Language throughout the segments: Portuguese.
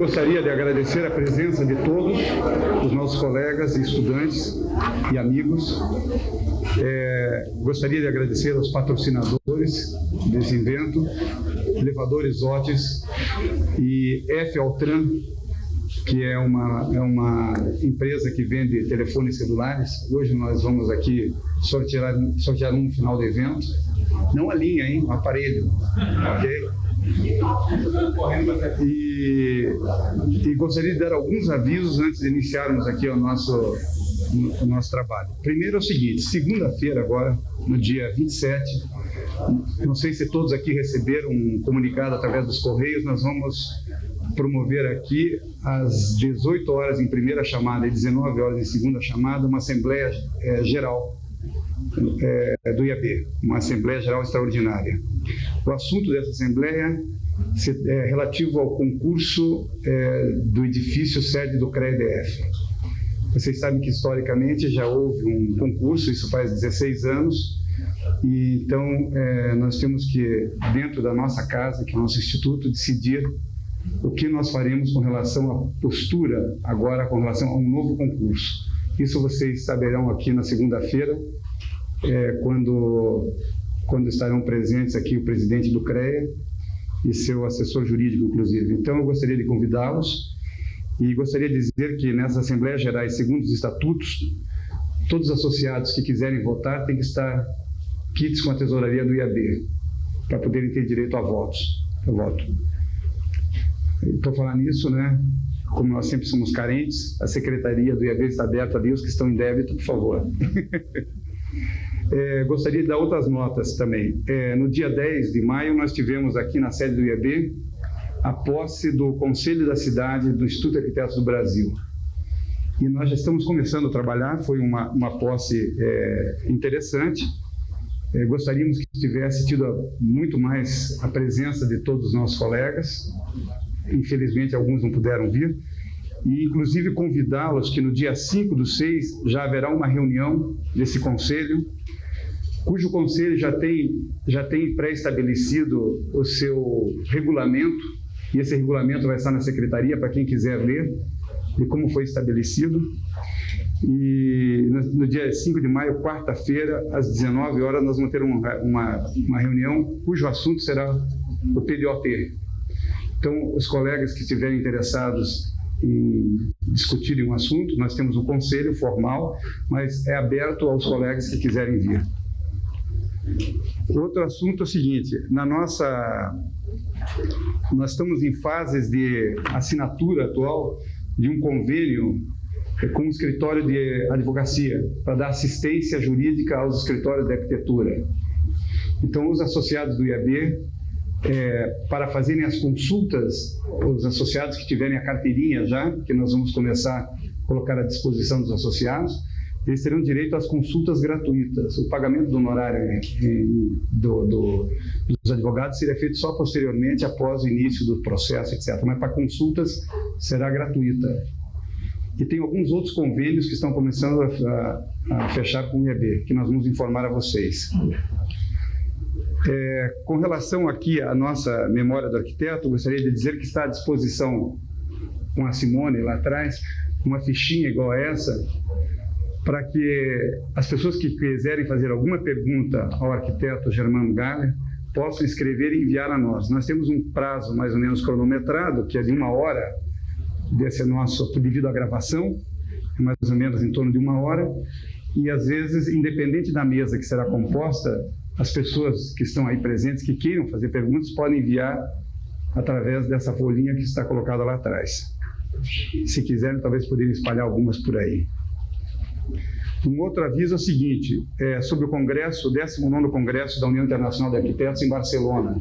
gostaria de agradecer a presença de todos os nossos colegas, estudantes e amigos. Gostaria de agradecer aos patrocinadores desse evento, Elevadores Otis e F. Altran, que é uma empresa que vende telefones celulares. Hoje nós vamos aqui sortear um no final do evento. Não a linha, hein? O aparelho. Ok? E gostaria de dar alguns avisos antes de iniciarmos aqui o nosso trabalho. Primeiro é o seguinte: segunda-feira agora, no dia 27, não sei se todos aqui receberam um comunicado através dos Correios, nós vamos promover aqui às 18 horas em primeira chamada e 19 horas em segunda chamada uma Assembleia Geral do IAB, uma Assembleia Geral Extraordinária. O assunto dessa Assembleia é relativo ao concurso do edifício sede do CREA-EDF. Vocês sabem que historicamente já houve um concurso, isso faz 16 anos, e então nós temos que, dentro da nossa casa, que é o nosso instituto, decidir o que nós faremos com relação à postura agora com relação a um novo concurso. Isso vocês saberão aqui na segunda-feira, quando estarão presentes aqui o presidente do CREA e seu assessor jurídico, inclusive. Então, eu gostaria de convidá-los e gostaria de dizer que nessas Assembleias Gerais, segundo os estatutos, todos os associados que quiserem votar têm que estar quites com a tesouraria do IAB, para poderem ter direito a voto. Por falar nisso, né, como nós sempre somos carentes, a secretaria do IAB está aberta ali, os que estão em débito, por favor. Gostaria de dar outras notas também. No dia 10 de maio, nós tivemos aqui na sede do IAB a posse do Conselho da Cidade do Instituto de Arquitetos do Brasil. E nós já estamos começando a trabalhar, foi uma posse interessante. Gostaríamos que tivesse tido muito mais a presença de todos os nossos colegas. Infelizmente, alguns não puderam vir. E, inclusive, convidá-los que no dia 5/6 já haverá uma reunião desse conselho, cujo conselho já tem pré-estabelecido o seu regulamento, e esse regulamento vai estar na secretaria para quem quiser ler, de como foi estabelecido. E no dia 5 de maio, quarta-feira, às 19 horas, nós vamos ter uma reunião cujo assunto será o PDOT. Então, os colegas que estiverem interessados em discutirem um assunto, nós temos um conselho formal, mas é aberto aos colegas que quiserem vir. Outro assunto é o seguinte: nós estamos em fases de assinatura atual de um convênio com o escritório de advocacia para dar assistência jurídica aos escritórios de arquitetura. Então, os associados do IAB, para fazerem as consultas, os associados que tiverem a carteirinha já, que nós vamos começar a colocar à disposição dos associados, eles terão direito às consultas gratuitas. O pagamento do honorário dos advogados seria feito só posteriormente, após o início do processo, etc. Mas para consultas será gratuita. E tem alguns outros convênios que estão começando a fechar com o IAB, que nós vamos informar a vocês. Com relação aqui à nossa memória do arquiteto, gostaria de dizer que está à disposição, com a Simone lá atrás, uma fichinha igual a essa, para que as pessoas que quiserem fazer alguma pergunta ao arquiteto Germano Galler possam escrever e enviar a nós. Nós temos um prazo mais ou menos cronometrado, que é de 1 hora, devido à gravação, mais ou menos em torno de 1 hora, e às vezes, independente da mesa que será composta, as pessoas que estão aí presentes, que queiram fazer perguntas, podem enviar através dessa folhinha que está colocada lá atrás. Se quiserem, talvez poderiam espalhar algumas por aí. Um outro aviso é o seguinte: sobre o Congresso, o 19º Congresso da União Internacional de Arquitetos em Barcelona.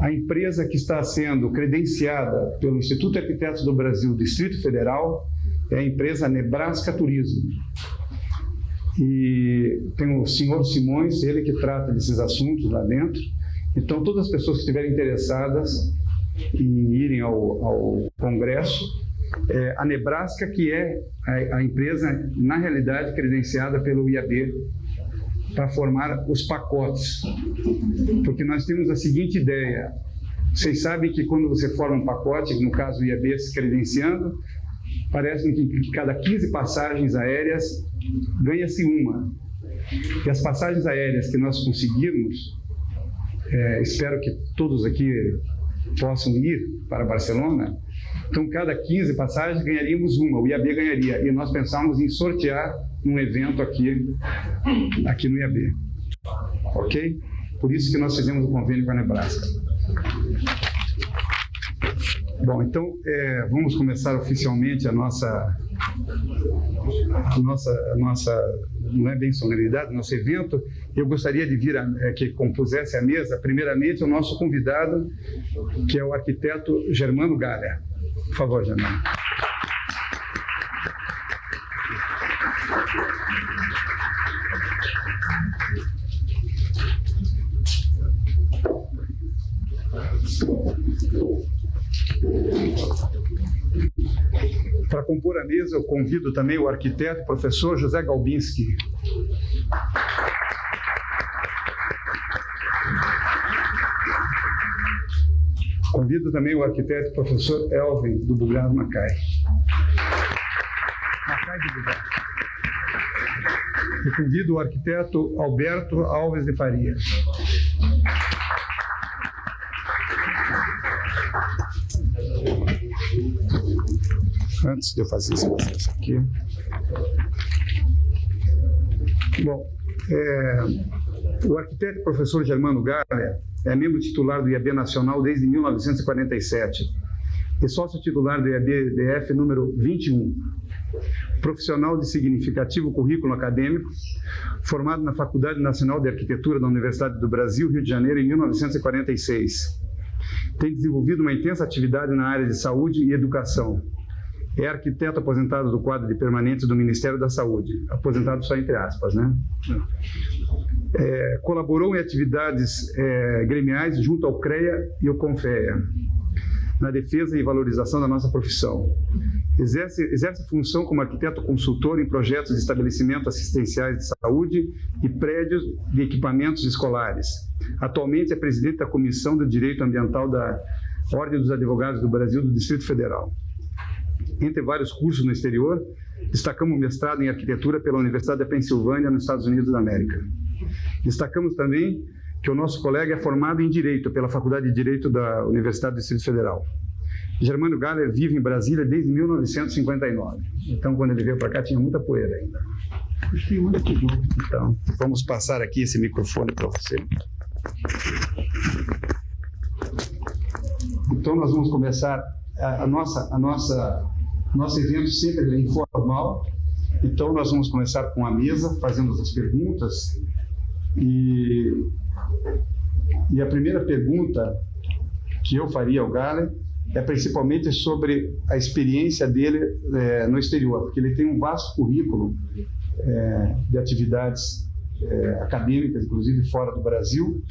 A empresa que está sendo credenciada pelo Instituto de Arquitetos do Brasil, Distrito Federal, é a empresa Nebraska Turismo. E tem o senhor Simões, ele que trata desses assuntos lá dentro. Então, todas as pessoas que estiverem interessadas em irem ao Congresso, a Nebraska, que é a empresa, na realidade, credenciada pelo IAB para formar os pacotes. Porque nós temos a seguinte ideia: Vocês sabem que quando você forma um pacote, no caso o IAB se credenciando, parece que cada 15 passagens aéreas ganha-se uma. E as passagens aéreas que nós conseguirmos, espero que todos aqui possam ir para Barcelona, então cada 15 passagens ganharíamos uma, o IAB ganharia, e nós pensamos em sortear um evento aqui no IAB. Ok? Por isso que nós fizemos o convênio com a Nebraska. Bom, então vamos começar oficialmente a nossa não é bem solenidade, nosso evento. Eu gostaria de vir que compusesse a mesa, primeiramente, o nosso convidado, que é o arquiteto Germano Galler. Por favor, Germano. Para compor a mesa, eu convido também o arquiteto, professor José Galbinski. Convido também o arquiteto, professor Elvin, do Bugrado Macai. Macai do Bugrado. E convido o arquiteto Alberto Alves de Faria. Antes de eu fazer esse processo aqui. Bom, o arquiteto professor Germano Galler é membro titular do IAB Nacional desde 1947 e sócio titular do IAB-DF número 21. Profissional de significativo currículo acadêmico, formado na Faculdade Nacional de Arquitetura da Universidade do Brasil, Rio de Janeiro, em 1946. Tem desenvolvido uma intensa atividade na área de saúde e educação. É arquiteto aposentado do quadro de permanentes do Ministério da Saúde, aposentado só entre aspas, né? Colaborou em atividades gremiais junto ao CREA e ao CONFEA, na defesa e valorização da nossa profissão. Exerce função como arquiteto consultor em projetos de estabelecimento assistenciais de saúde e prédios de equipamentos escolares. Atualmente é presidente da Comissão de Direito Ambiental da Ordem dos Advogados do Brasil do Distrito Federal. Entre vários cursos no exterior, destacamos o mestrado em arquitetura pela Universidade da Pensilvânia, nos Estados Unidos da América. Destacamos também que o nosso colega é formado em Direito pela Faculdade de Direito da Universidade do Distrito Federal. Germano Galler vive em Brasília desde 1959. Então, quando ele veio para cá, tinha muita poeira ainda. Gostei muito aqui junto. Então, vamos passar aqui esse microfone para você. Então, nós vamos começar nosso evento sempre é informal. Então, nós vamos começar com a mesa, fazendo as perguntas. E a primeira pergunta que eu faria ao Galler é principalmente sobre a experiência dele no exterior, porque ele tem um vasto currículo de atividades acadêmicas, inclusive fora do Brasil,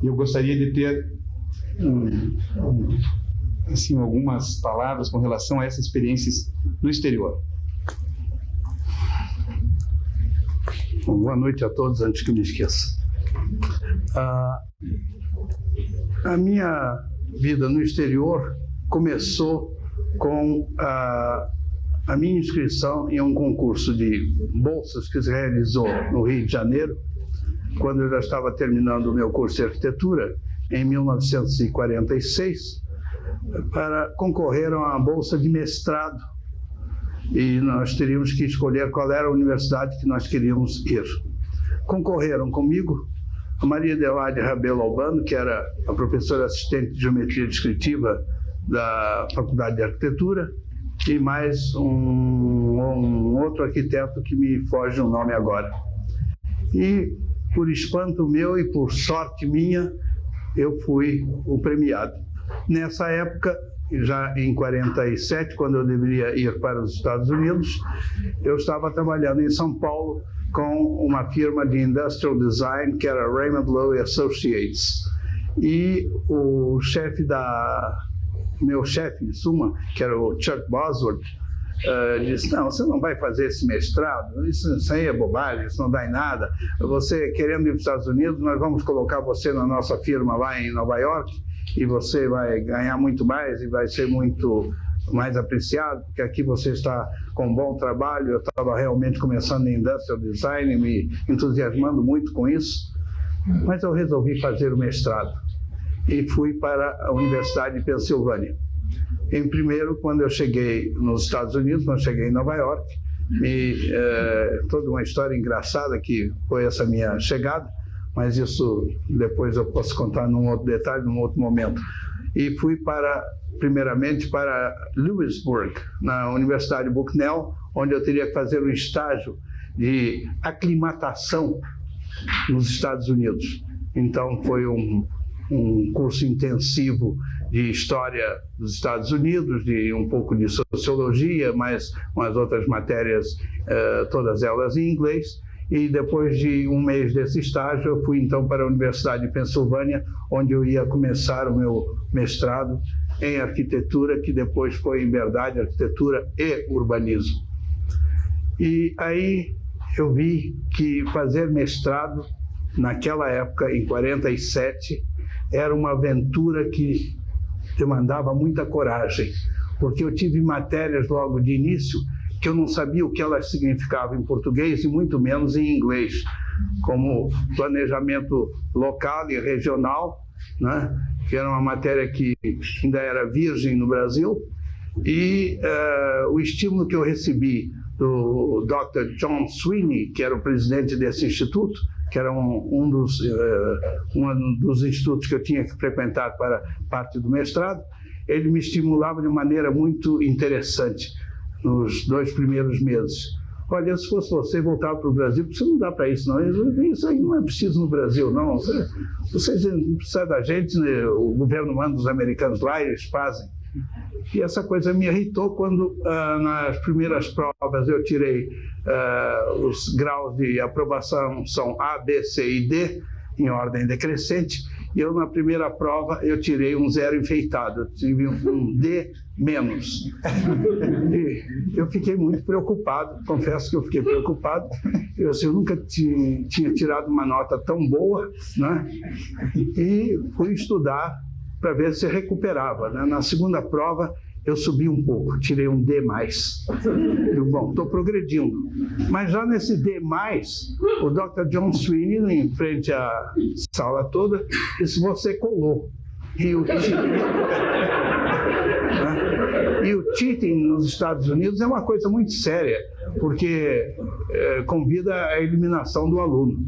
e eu gostaria de ter assim, algumas palavras com relação a essas experiências no exterior. Bom, boa noite a todos, antes que eu me esqueça. A minha vida no exterior começou com a minha inscrição em um concurso de bolsas que se realizou no Rio de Janeiro, quando eu já estava terminando o meu curso de arquitetura, em 1946, para concorrer a uma bolsa de mestrado. E nós teríamos que escolher qual era a universidade que nós queríamos ir. Concorreram comigo a Maria Adelaide Rabelo Albano, que era a professora assistente de geometria descritiva da Faculdade de Arquitetura, e mais um outro arquiteto que me foge o nome agora. E, por espanto meu e por sorte minha, eu fui o premiado. Nessa época, já em 47, quando eu deveria ir para os Estados Unidos, eu estava trabalhando em São Paulo com uma firma de industrial design que era Raymond Loewy Associates. E o meu chefe, em suma, que era o Chuck Bosworth, disse: não, você não vai fazer esse mestrado, isso aí é bobagem, isso não dá em nada. Você querendo ir para os Estados Unidos, nós vamos colocar você na nossa firma lá em Nova York e você vai ganhar muito mais e vai ser muito mais apreciado, porque aqui você está com um bom trabalho. Eu estava realmente começando em Industrial Design, me entusiasmando muito com isso, mas eu resolvi fazer o mestrado e fui para a Universidade de Pensilvânia. Em primeiro, quando eu cheguei nos Estados Unidos, quando eu cheguei em Nova York, toda uma história engraçada que foi essa minha chegada, mas isso depois eu posso contar num outro detalhe, num outro momento. E fui primeiramente para Lewisburg, na Universidade Bucknell, onde eu teria que fazer um estágio de aclimatação nos Estados Unidos. Então foi um curso intensivo de história dos Estados Unidos, de um pouco de sociologia, mas umas outras matérias, todas elas em inglês. E depois de um mês desse estágio, eu fui então para a Universidade de Pensilvânia, onde eu ia começar o meu mestrado em arquitetura, que depois foi, em verdade, arquitetura e urbanismo. E aí eu vi que fazer mestrado, naquela época, em 47, era uma aventura que demandava muita coragem, porque eu tive matérias logo de início que eu não sabia o que elas significavam em português e muito menos em inglês, como planejamento local e regional, né? Que era uma matéria que ainda era virgem no Brasil, e o estímulo que eu recebi do Dr. John Sweeney, que era o presidente desse instituto, que era um dos institutos que eu tinha que frequentar para parte do mestrado, ele me estimulava de maneira muito interessante nos 2 primeiros meses. Olha, se fosse você voltar para o Brasil, você não dá para isso, não. Isso aí não é preciso no Brasil, não. Vocês não precisam da gente, né? O governo manda os americanos lá e eles fazem. E essa coisa me irritou quando, nas primeiras provas, eu tirei os graus de aprovação, são A, B, C e D, em ordem decrescente, e eu, na primeira prova, eu tirei um 0 enfeitado, eu tive um D menos. E eu fiquei muito preocupado, confesso que eu fiquei preocupado. Eu nunca tinha tirado uma nota tão boa, né? E fui estudar para ver se recuperava, né? Na segunda prova, eu subi um pouco, tirei um D+. Eu, bom, estou progredindo. Mas já nesse D+, o Dr. John Sweeney, em frente à sala toda, disse: você colou. E o cheating nos Estados Unidos é uma coisa muito séria, porque convida à eliminação do aluno.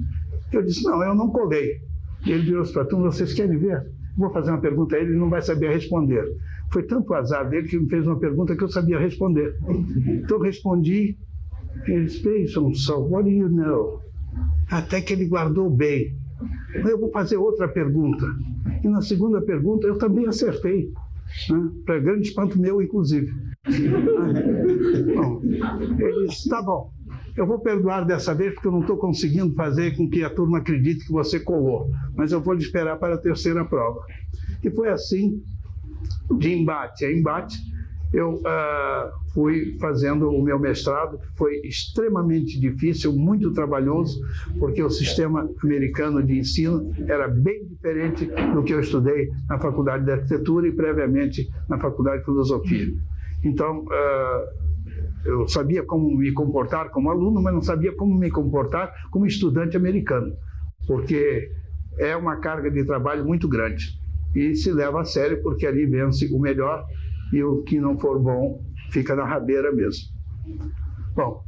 Eu disse: não, eu não colei. E ele virou para a turma: vocês querem ver? Vou fazer uma pergunta a ele, ele não vai saber responder. Foi tanto o azar dele que me fez uma pergunta que eu sabia responder. Então eu respondi, ele disse: so what do you know? Até que ele guardou bem. Eu vou fazer outra pergunta. E na segunda pergunta eu também acertei, né? Para grande espanto meu, inclusive. Bom, ele disse: tá bom, eu vou perdoar dessa vez porque eu não estou conseguindo fazer com que a turma acredite que você colou, mas eu vou lhe esperar para a terceira prova. E foi assim, de embate a embate, eu fui fazendo o meu mestrado, que foi extremamente difícil, muito trabalhoso, porque o sistema americano de ensino era bem diferente do que eu estudei na Faculdade de Arquitetura e previamente na Faculdade de Filosofia. Então, eu sabia como me comportar como aluno, mas não sabia como me comportar como estudante americano, porque é uma carga de trabalho muito grande e se leva a sério, porque ali vence o melhor e o que não for bom fica na rabeira mesmo. Bom,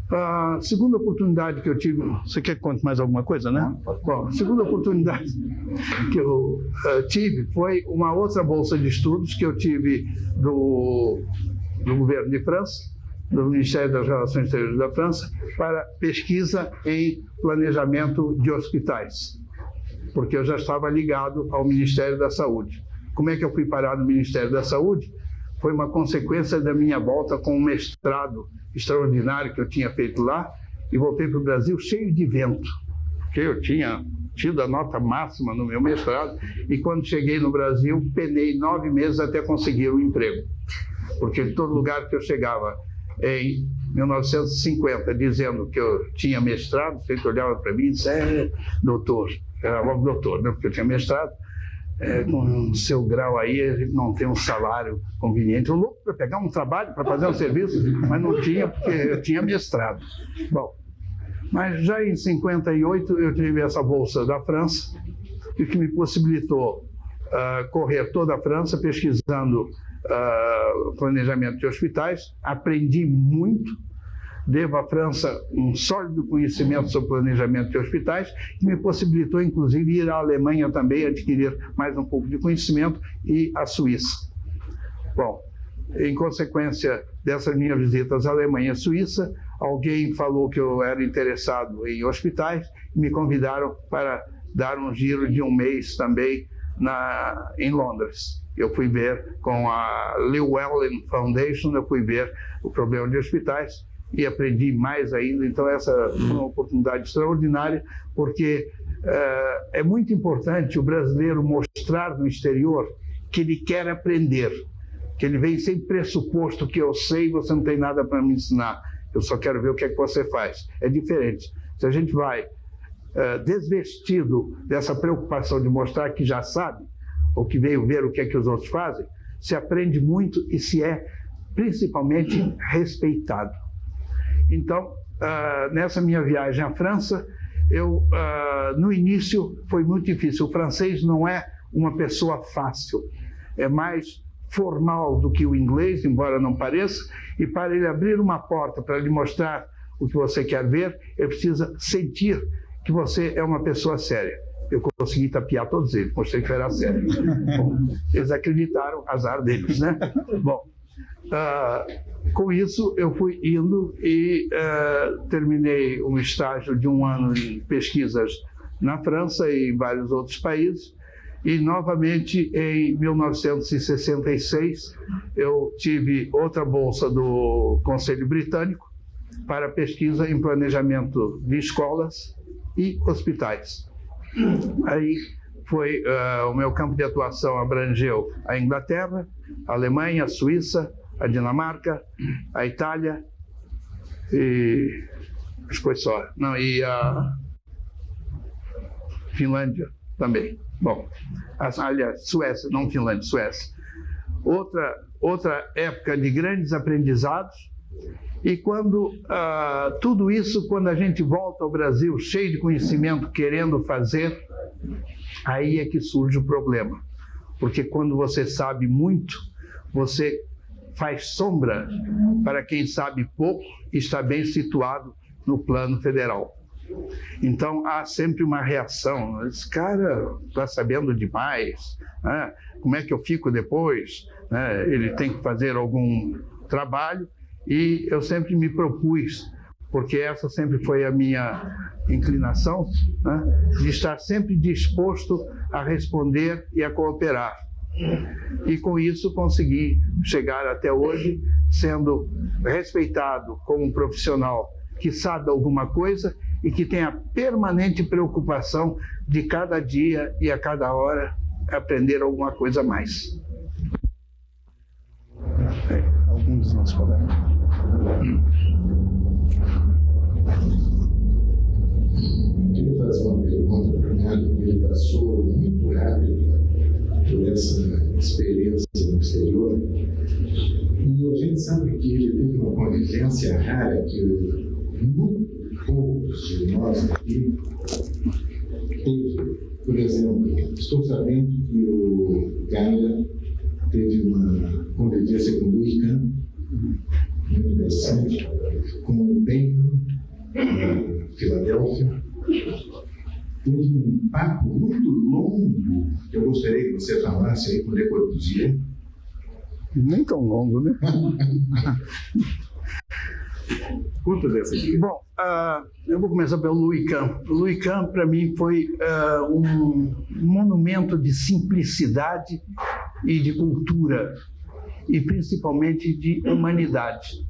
a segunda oportunidade que eu tive... Você quer que conte mais alguma coisa, né? Bom, a segunda oportunidade que eu tive foi uma outra bolsa de estudos que eu tive do governo de França, do Ministério das Relações Exteriores da França, para pesquisa em planejamento de hospitais, porque eu já estava ligado ao Ministério da Saúde. Como é que eu fui parar no Ministério da Saúde? Foi uma consequência da minha volta com um mestrado extraordinário que eu tinha feito lá, e voltei para o Brasil cheio de vento, porque eu tinha tido a nota máxima no meu mestrado, e quando cheguei no Brasil, penei 9 meses até conseguir um emprego, porque em todo lugar que eu chegava em 1950, dizendo que eu tinha mestrado, você olhava para mim e disse: doutor, era logo doutor, né? Porque eu tinha mestrado, com o seu grau aí, a gente não tem um salário conveniente. Eu louco para pegar um trabalho, para fazer um serviço, mas não tinha, porque eu tinha mestrado. Bom, mas já em 58 eu tive essa bolsa da França, o que me possibilitou correr toda a França pesquisando planejamento de hospitais. Aprendi muito. Devo à França um sólido conhecimento sobre planejamento de hospitais, que me possibilitou, inclusive, ir à Alemanha também, adquirir mais um pouco de conhecimento, e à Suíça. Bom, em consequência dessas minhas visitas à Alemanha e à Suíça, alguém falou que eu era interessado em hospitais e me convidaram para dar um giro de um mês também em Londres. Eu fui ver com a Llewellyn Foundation, eu fui ver o problema de hospitais, e aprendi mais ainda. Então essa foi uma oportunidade extraordinária, porque é muito importante o brasileiro mostrar no exterior que ele quer aprender, que ele vem sem pressuposto que eu sei, você não tem nada para me ensinar, eu só quero ver o que é que você faz. É diferente. Se a gente vai desvestido dessa preocupação de mostrar que já sabe, ou que veio ver o que é que os outros fazem, se aprende muito e se é principalmente respeitado. Então, nessa minha viagem à França, no início foi muito difícil. O francês não é uma pessoa fácil, é mais formal do que o inglês, embora não pareça, e para ele abrir uma porta, para lhe mostrar o que você quer ver, ele precisa sentir que você é uma pessoa séria. Eu consegui tapear todos eles, mostrei que eu era sério. Bom, eles acreditaram, azar deles, né? Bom, com isso eu fui indo e terminei um estágio de um ano em pesquisas na França e em vários outros países, e novamente em 1966 eu tive outra bolsa do Conselho Britânico para pesquisa em planejamento de escolas e hospitais. Aí foi o meu campo de atuação abrangeu a Inglaterra, a Alemanha, a Suíça, a Dinamarca, a Itália e acho que foi só, não, e a Finlândia também. Bom, aliás, Suécia, não Finlândia, Suécia. Outra época de grandes aprendizados. E tudo isso, quando a gente volta ao Brasil cheio de conhecimento, querendo fazer, aí é que surge o problema. Porque quando você sabe muito, você faz sombra para quem sabe pouco e está bem situado no plano federal. Então há sempre uma reação. Esse cara está sabendo demais, né? Como é que eu fico depois? Né? Ele tem que fazer algum trabalho. E eu sempre me propus, porque essa sempre foi a minha inclinação, né, de estar sempre disposto a responder e a cooperar. E com isso consegui chegar até hoje, sendo respeitado como um profissional que sabe alguma coisa e que tem a permanente preocupação de cada dia e a cada hora aprender alguma coisa a mais. Alguns dos nossos colegas. Queria fazer uma pergunta para o Renato, que ele passou muito rápido por essa experiência no exterior. E a gente sabe que ele teve uma convivência rara que muito poucos de nós aqui teve. Por exemplo, estou sabendo que o Gaia teve uma convivência com o Louis Kahn, muito interessante, com o Bacon, em Filadélfia. Teve um papo muito longo que eu gostaria que você falasse aí, poder produzir. Nem tão longo, né? Conta dessa aqui. Bom, eu vou começar pelo Louis Kahn. O Louis Kahn, para mim, foi um monumento de simplicidade e de cultura, e principalmente de humanidade.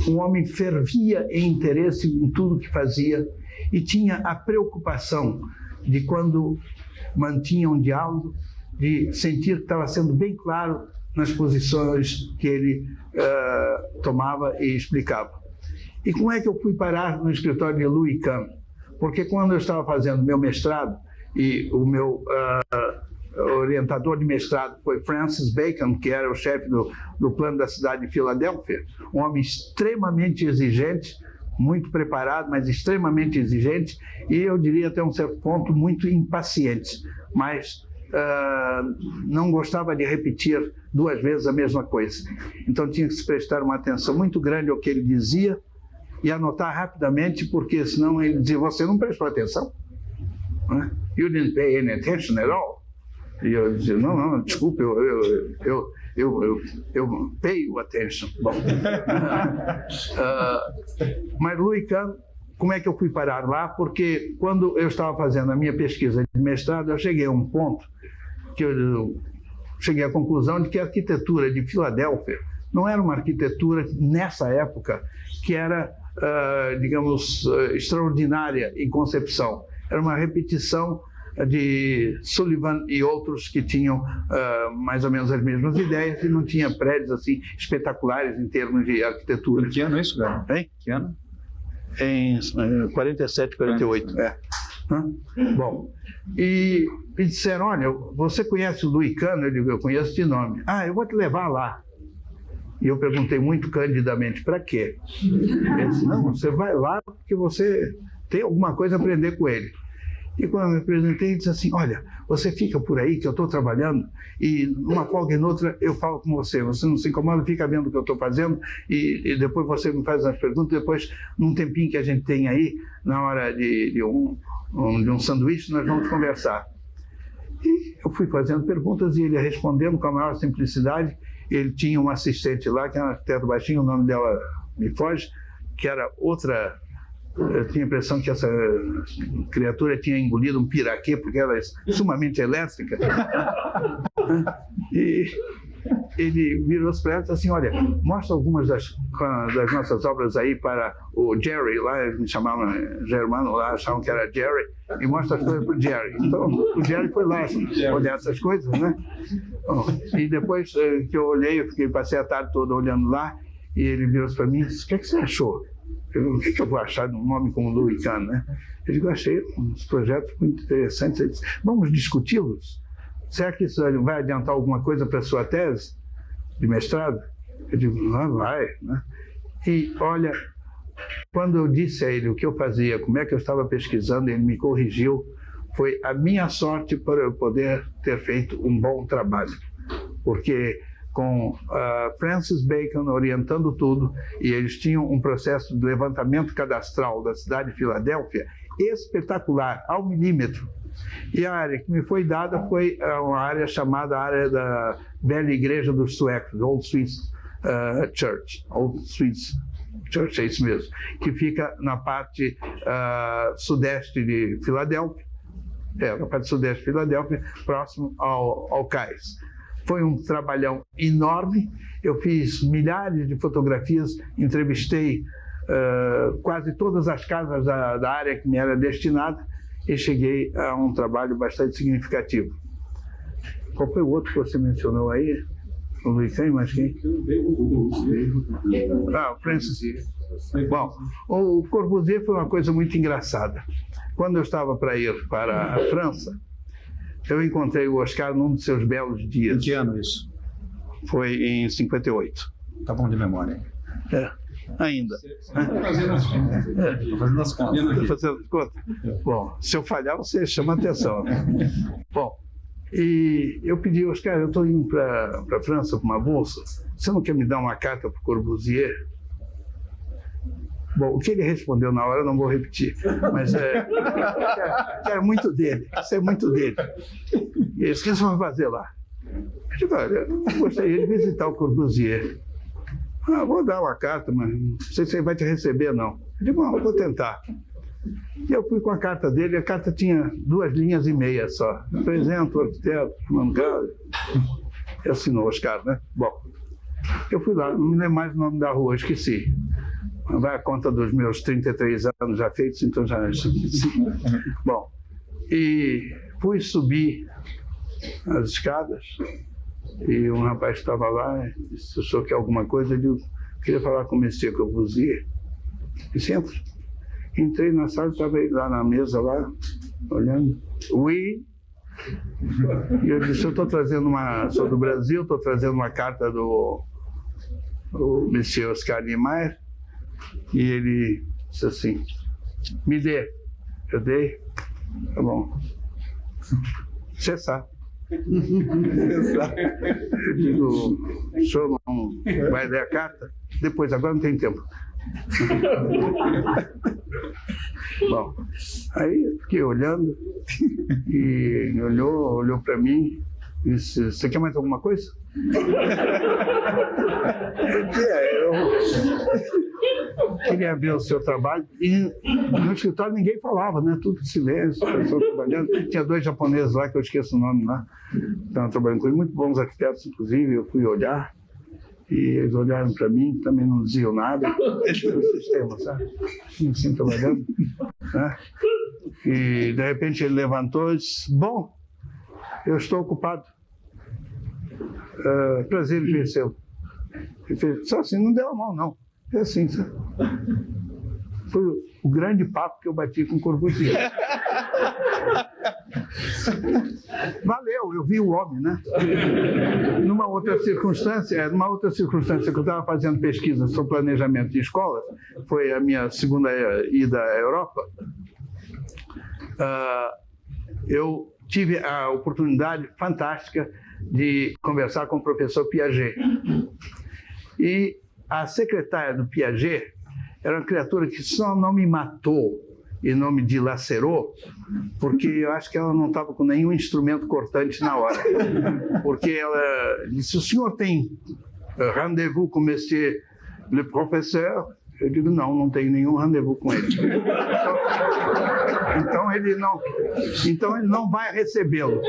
Um homem fervia em interesse em tudo que fazia e tinha a preocupação de, quando mantinha um diálogo, de sentir que estava sendo bem claro nas posições que ele tomava e explicava. E como é que eu fui parar no escritório de Louis Kahn? Porque quando eu estava fazendo meu mestrado e o meu orientador de mestrado foi Francis Bacon, que era o chefe do plano da cidade de Filadélfia, um homem extremamente exigente, muito preparado, mas extremamente exigente, e eu diria até um certo ponto muito impaciente, mas não gostava de repetir 2 vezes a mesma coisa. Então tinha que se prestar uma atenção muito grande ao que ele dizia e anotar rapidamente, porque senão ele dizia: você não prestou atenção? You didn't pay any attention at all. E eu dizia: não, desculpe, eu pay attention. Bom. Mas Louis Kahn, como é que eu fui parar lá? Porque quando eu estava fazendo a minha pesquisa de mestrado, eu cheguei a um ponto que eu cheguei à conclusão de que a arquitetura de Filadélfia não era uma arquitetura, nessa época, que era, digamos, extraordinária em concepção. Era uma repetição de Sullivan e outros que tinham mais ou menos as mesmas ideias e não tinha prédios assim espetaculares em termos de arquitetura. Em que ano é isso, cara? Hein? Que ano? Em 47, 48. Bom, e me disseram: olha, você conhece o Louis Kahn? Eu digo: eu conheço de nome. Eu vou te levar lá. E eu perguntei muito candidamente: para quê? Ele disse: não, você vai lá porque você tem alguma coisa a aprender com ele. E quando eu me apresentei, ele disse assim: olha, você fica por aí que eu estou trabalhando e numa folga e noutra eu falo com você. Você não se incomoda, fica vendo o que eu estou fazendo e depois você me faz as perguntas. Depois, num tempinho que a gente tem aí, na hora de um sanduíche, nós vamos conversar. E eu fui fazendo perguntas e ele respondendo com a maior simplicidade. Ele tinha um assistente lá, que era um arquiteto baixinho, o nome dela me foge, que era outra... Eu tinha a impressão que essa criatura tinha engolido um piraquê, porque ela é sumamente elétrica. E ele virou-se para ela e disse assim: olha, mostra algumas das nossas obras aí para o Jerry, lá eles me chamavam Germano, lá achavam que era Jerry, e mostra as coisas para o Jerry. Então o Jerry foi lá olhar essas coisas, né? Bom, e depois que eu olhei, passei a tarde toda olhando lá, e ele virou-se para mim e disse: o que é que você achou? O que eu vou achar de um nome como Louis Kahn, né? Eu digo: achei uns projetos muito interessantes. Ele disse: vamos discuti-los? Será que isso vai adiantar alguma coisa para a sua tese de mestrado? Eu digo: não vai, né? E olha, quando eu disse a ele o que eu fazia, como é que eu estava pesquisando, ele me corrigiu. Foi a minha sorte para eu poder ter feito um bom trabalho, porque com Francis Bacon orientando tudo, e eles tinham um processo de levantamento cadastral da cidade de Filadélfia espetacular, ao milímetro. E a área que me foi dada foi uma área chamada área da velha igreja dos suecos, Old Swiss Church. Old Swiss Church, é isso mesmo, que fica na parte sudeste de Filadélfia, na parte sudeste de Filadélfia, próximo ao cais. Foi um trabalhão enorme. Eu fiz milhares de fotografias, entrevistei quase todas as casas da área que me era destinada e cheguei a um trabalho bastante significativo. Qual foi o outro que você mencionou aí? O Louis Kahn, mas quem? O Francis. Bom, o Corbusier foi uma coisa muito engraçada. Quando eu estava para ir para a França, eu encontrei o Oscar num dos seus belos dias. Em que ano isso? Foi em 58. Tá bom de memória. Ainda. Estou fazendo as contas. Estou fazendo as contas. Estou fazendo as contas? Bom, se eu falhar, você chama atenção. Bom, e eu pedi: Oscar, eu estou indo para a França com uma bolsa. Você não quer me dar uma carta para o Corbusier? Bom, o que ele respondeu na hora eu não vou repetir, mas que é muito dele, isso é muito dele. E eles: o que vocês vão fazer lá? Eu digo: olha, eu gostaria de visitar o Corbusier. Vou dar uma carta, mas não sei se ele vai te receber, não. Eu digo: bom, eu vou tentar. E eu fui com a carta dele, a carta tinha 2 linhas e meia só. Apresento o arquiteto, assinou Oscar, né? Bom, eu fui lá, não me lembro mais o nome da rua, esqueci. Vai a conta dos meus 33 anos já feitos, então já... Bom, e fui subir as escadas e um rapaz que estava lá disse: se o senhor quer alguma coisa? Eu digo: queria falar com o Monsieur Corbusier. Disse: entra. Entrei na sala, estava ele lá na mesa, lá, olhando. Oui. E eu disse, eu estou trazendo sou do Brasil, estou trazendo uma carta do Monsieur Oscar Niemeyer, e ele disse assim, me dê. Eu dei, tá bom. Cessar. Eu digo, o senhor não vai ler a carta? Depois, agora não tem tempo. Bom, aí eu fiquei olhando, e ele olhou para mim e disse, você quer mais alguma coisa? Eu queria ver o seu trabalho, e no escritório ninguém falava, né? Tudo em silêncio, pessoas trabalhando. Tinha 2 japoneses lá, que eu esqueço o nome lá, estavam trabalhando com ele, muito bons arquitetos, inclusive. Eu fui olhar, e eles olharam para mim, também não diziam nada. O sistema, sabe? Assim, trabalhando. Né? E, de repente, ele levantou e disse, bom, eu estou ocupado. Prazer em conhecê-lo. Ele fez, só assim, não deu a mão, não. É assim, sabe? Foi o grande papo que eu bati com o Corbusier. Valeu, eu vi o homem, né? Numa outra circunstância que eu estava fazendo pesquisa sobre planejamento de escolas, foi a minha segunda ida à Europa, eu tive a oportunidade fantástica de conversar com o professor Piaget. E a secretária do Piaget era uma criatura que só não me matou e não me dilacerou, porque eu acho que ela não estava com nenhum instrumento cortante na hora. Porque ela disse, o senhor tem rendezvous com monsieur le professeur? Eu digo, não tenho nenhum rendezvous com ele. Então ele não vai recebê-lo.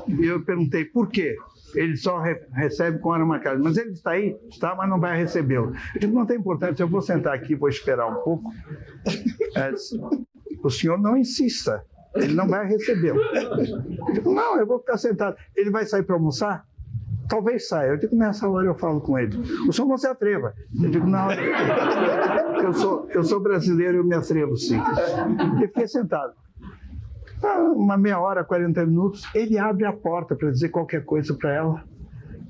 E eu perguntei, por quê? Ele só recebe com hora marcada. Mas ele está aí? Está, mas não vai recebê-lo. Eu digo, não tem importância, eu vou sentar aqui, vou esperar um pouco. O senhor não insista, ele não vai recebê-lo. Eu digo, não, eu vou ficar sentado. Ele vai sair para almoçar? Talvez saia. Eu digo, nessa hora eu falo com ele. O senhor não se atreva. Eu digo, não, eu sou brasileiro, eu me atrevo sim. E fiquei sentado. Uma meia hora, 40 minutos, ele abre a porta para dizer qualquer coisa para ela.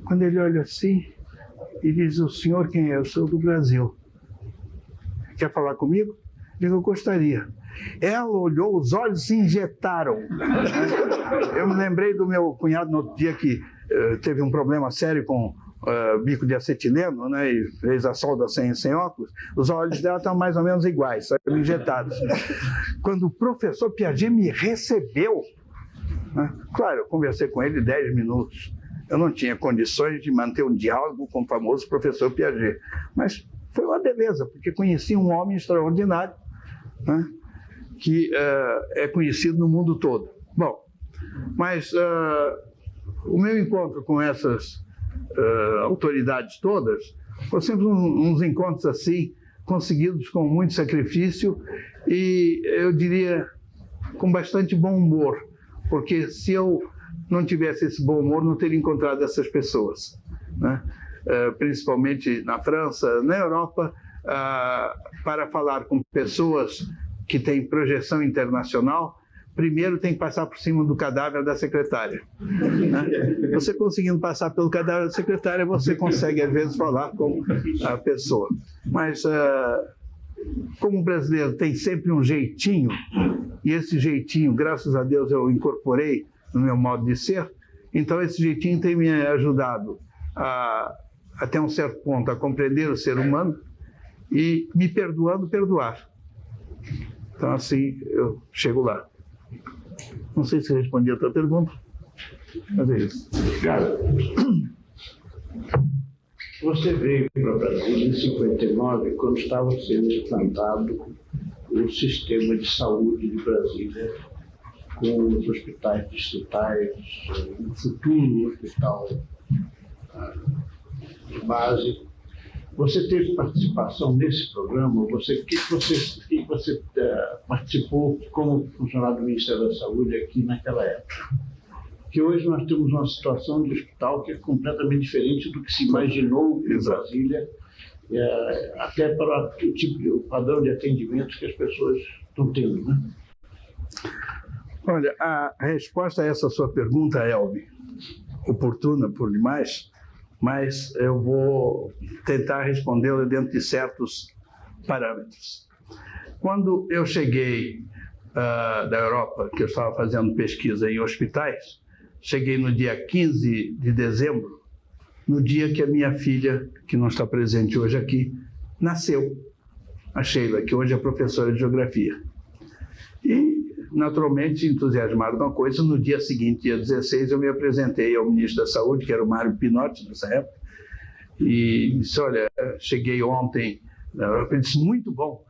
Quando ele olha assim, e diz, o senhor quem é? Eu sou do Brasil. Quer falar comigo? Eu digo, eu gostaria. Ela olhou, os olhos se injetaram. Eu me lembrei do meu cunhado no outro dia que teve um problema sério com bico de acetileno, né, e fez a solda sem óculos. Os olhos dela estão mais ou menos iguais, só injetados. Quando o professor Piaget me recebeu, né, claro, eu conversei com ele 10 minutos. Eu não tinha condições de manter um diálogo com o famoso professor Piaget, mas foi uma beleza, porque conheci um homem extraordinário, né, que é conhecido no mundo todo. Bom, mas o meu encontro com essas autoridades todas foram sempre uns encontros assim, conseguidos com muito sacrifício e, eu diria, com bastante bom humor, porque se eu não tivesse esse bom humor, não teria encontrado essas pessoas, né? Principalmente na França, na Europa, para falar com pessoas que têm projeção internacional, primeiro tem que passar por cima do cadáver da secretária, né? Você conseguindo passar pelo cadáver da secretária, você consegue, às vezes, falar com a pessoa. Mas, como o brasileiro tem sempre um jeitinho, e esse jeitinho, graças a Deus, eu incorporei no meu modo de ser, então esse jeitinho tem me ajudado até um certo ponto, a compreender o ser humano e, me perdoando, perdoar. Então, assim, eu chego lá. Não sei se respondi a tua pergunta, mas é isso. Cara, você veio para o Brasil em 59, quando estava sendo implantado o sistema de saúde de Brasília, com os hospitais distritais, o futuro hospital de base. Você teve participação nesse programa? Você participou como funcionário do Ministério da Saúde aqui naquela época? Que hoje nós temos uma situação de hospital que é completamente diferente do que se imaginou em Brasília, até para o padrão de atendimento que as pessoas estão tendo, né? Olha, a resposta a essa sua pergunta, Elvi, oportuna por demais, mas eu vou tentar respondê-la dentro de certos parâmetros. Quando eu cheguei da Europa, que eu estava fazendo pesquisa em hospitais, cheguei no dia 15 de dezembro, no dia que a minha filha, que não está presente hoje aqui, nasceu, a Sheila, que hoje é professora de geografia. E, naturalmente, entusiasmado com a coisa, no dia seguinte, dia 16, eu me apresentei ao ministro da Saúde, que era o Mário Pinotti, nessa época, e disse, olha, cheguei ontem na Europa. Ele disse, muito bom,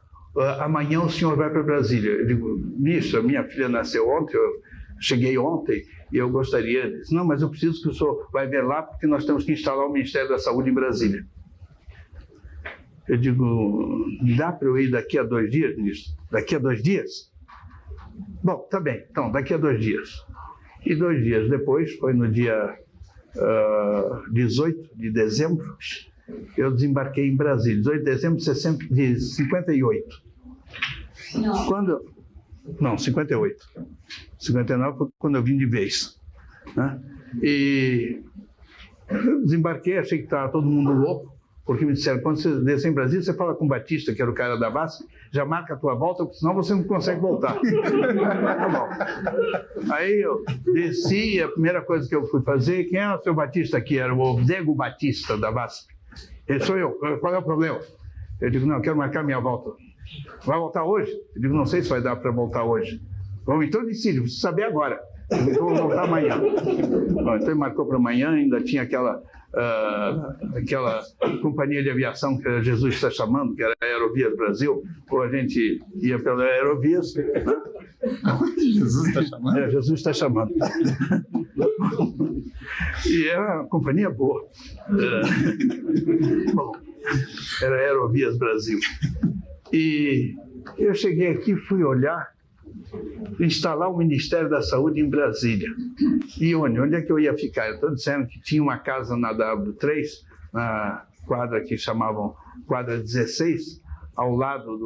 amanhã o senhor vai para Brasília. Eu digo, ministro, a minha filha nasceu ontem, eu cheguei ontem, e eu gostaria... Ele disse, não, mas eu preciso que o senhor vai ver lá, porque nós temos que instalar o Ministério da Saúde em Brasília. Eu digo, dá para eu ir daqui a 2 dias, ministro? Daqui a 2 dias? Bom, tá bem, então, daqui a 2 dias. E 2 dias depois, foi no dia 18 de dezembro, eu desembarquei em Brasília, 18 de dezembro de 58. Não. Não, 58. 59 foi quando eu vim de vez. Né? E eu desembarquei, achei que estava todo mundo louco, porque me disseram, quando você descer em Brasília, você fala com o Batista, que era o cara da VASP, já marca a tua volta, porque senão você não consegue voltar. Tá bom. Aí eu desci, e a primeira coisa que eu fui fazer, quem é o seu Batista aqui? Era o Diego Batista, da VASP. Ele sou eu, qual é o problema? Eu digo, não, eu quero marcar minha volta. Vai voltar hoje? Eu digo, não sei se vai dar para voltar hoje. Bom, então decide, preciso saber agora. Eu vou voltar amanhã. Bom, então ele marcou para amanhã, ainda tinha aquela companhia de aviação que era Jesus Está Chamando, que era a Aerovias Brasil, ou a gente ia pela Aerovias. Né? Jesus está chamando? Jesus Está Chamando. E era uma companhia boa. Bom, era a Aerovias Brasil. E eu cheguei aqui, fui olhar, instalar o Ministério da Saúde em Brasília. E onde é que eu ia ficar? Eu estou dizendo que tinha uma casa na W3, na quadra que chamavam quadra 16, ao lado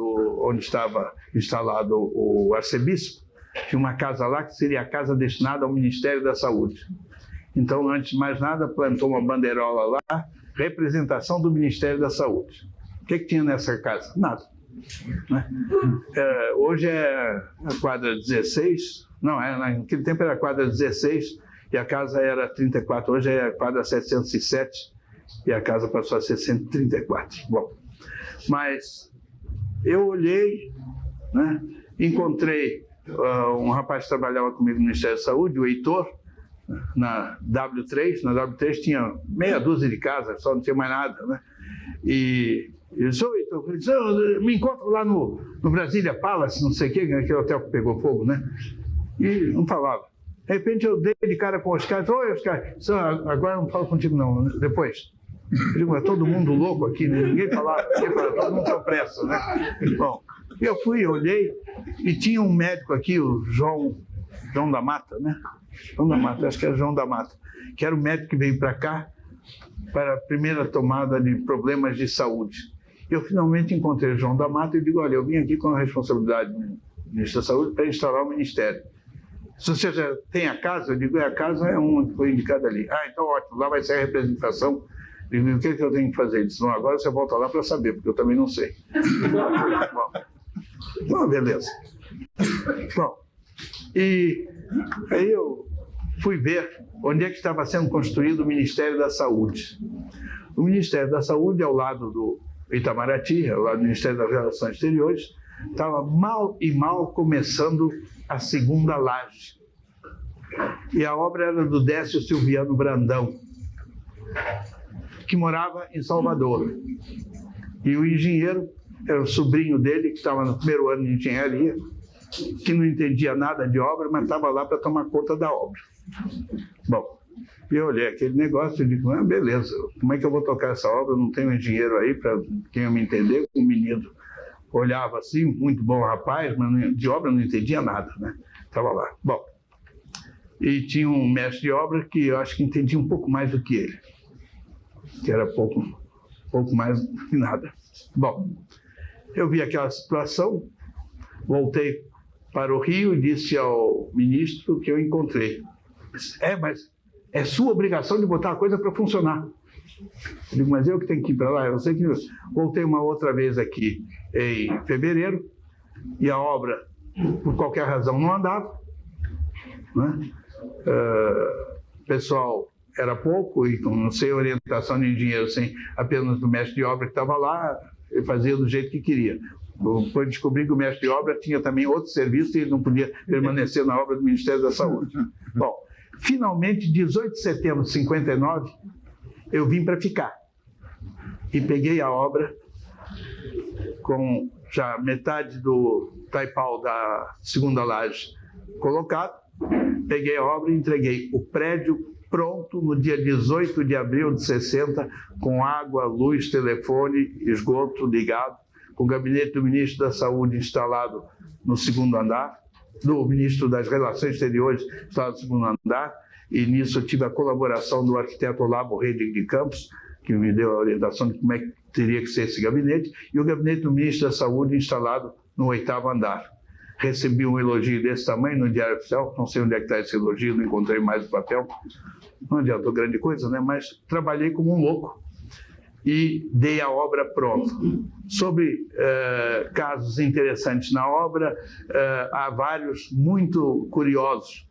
onde estava instalado o arcebispo. Tinha uma casa lá que seria a casa destinada ao Ministério da Saúde. Então, antes de mais nada, plantou uma bandeirola lá, representação do Ministério da Saúde. O que tinha nessa casa? Nada. Né? Hoje é a quadra 16, não, naquele tempo era a quadra 16 e a casa era 34, hoje é a quadra 707 e a casa passou a ser 134. Bom, mas eu olhei, né, encontrei um rapaz que trabalhava comigo no Ministério da Saúde, o Heitor, na W3. Na W3 tinha meia dúzia de casas, só não tinha mais nada, né? E eu disse, me encontro lá no Brasília Palace, não sei o que, aquele hotel que pegou fogo, né? E não falava. De repente eu dei de cara com o Oscar, disse, oi, Oscar, agora não falo contigo não, depois. Eu digo, é todo mundo louco aqui, né? Ninguém falava, todo mundo com pressa, né? Bom, eu fui, olhei, e tinha um médico aqui, o João da Mata, né? João da Mata, acho que era João da Mata, que era o médico que veio para cá para a primeira tomada de problemas de saúde. Eu finalmente encontrei o João da Mata e digo, olha, eu vim aqui com a responsabilidade do Ministro da Saúde para instalar o Ministério. Se você já tem a casa, eu digo, a casa é uma que foi indicada ali. Ah, então ótimo, lá vai ser a representação. Eu digo, o que eu tenho que fazer? Ele disse, não, agora você volta lá para saber, porque eu também não sei. Bom, beleza. Bom, e aí eu fui ver onde é que estava sendo construído o Ministério da Saúde. O Ministério da Saúde, ao lado do Itamaraty, ao lado do Ministério das Relações Exteriores, estava mal começando a segunda laje. E a obra era do Décio Silviano Brandão, que morava em Salvador. E o engenheiro era o sobrinho dele, que estava no primeiro ano de engenharia, que não entendia nada de obra, mas estava lá para tomar conta da obra. Bom, eu olhei aquele negócio e digo, beleza, como é que eu vou tocar essa obra? Não tenho engenheiro aí para quem me entender. O menino olhava assim, muito bom rapaz, mas de obra não entendia nada, né? Estava lá. Bom, e tinha um mestre de obra que eu acho que entendia um pouco mais do que ele, que era pouco mais que nada. Bom, eu vi aquela situação, voltei para o Rio e disse ao ministro que eu encontrei. Mas é sua obrigação de botar a coisa para funcionar. Eu digo, mas eu que tenho que ir para lá. Eu sei que voltei uma outra vez aqui em fevereiro e a obra, por qualquer razão, não andava. Né? O pessoal era pouco e sem orientação de engenheiro, sem apenas do mestre de obra que estava lá, ele fazia do jeito que queria. Depois descobri que o mestre de obra tinha também outro serviço e ele não podia permanecer na obra do Ministério da Saúde. Bom, finalmente, 18 de setembro de 59, eu vim para ficar. E peguei a obra com já metade do taipau da segunda laje colocado. Peguei a obra e entreguei o prédio pronto no dia 18 de abril de 60, com água, luz, telefone, esgoto ligado, com o gabinete do ministro da Saúde instalado no segundo andar, do ministro das Relações Exteriores instalado no segundo andar, e nisso eu tive a colaboração do arquiteto Olavo Redig de Campos, que me deu a orientação de como é que teria que ser esse gabinete, e o gabinete do ministro da Saúde instalado no 8º andar. Recebi um elogio desse tamanho no Diário Oficial, não sei onde é que está esse elogio, não encontrei mais o papel, não adiantou grande coisa, né? Mas trabalhei como um louco e dei a obra pronta. Sobre casos interessantes na obra, há vários muito curiosos.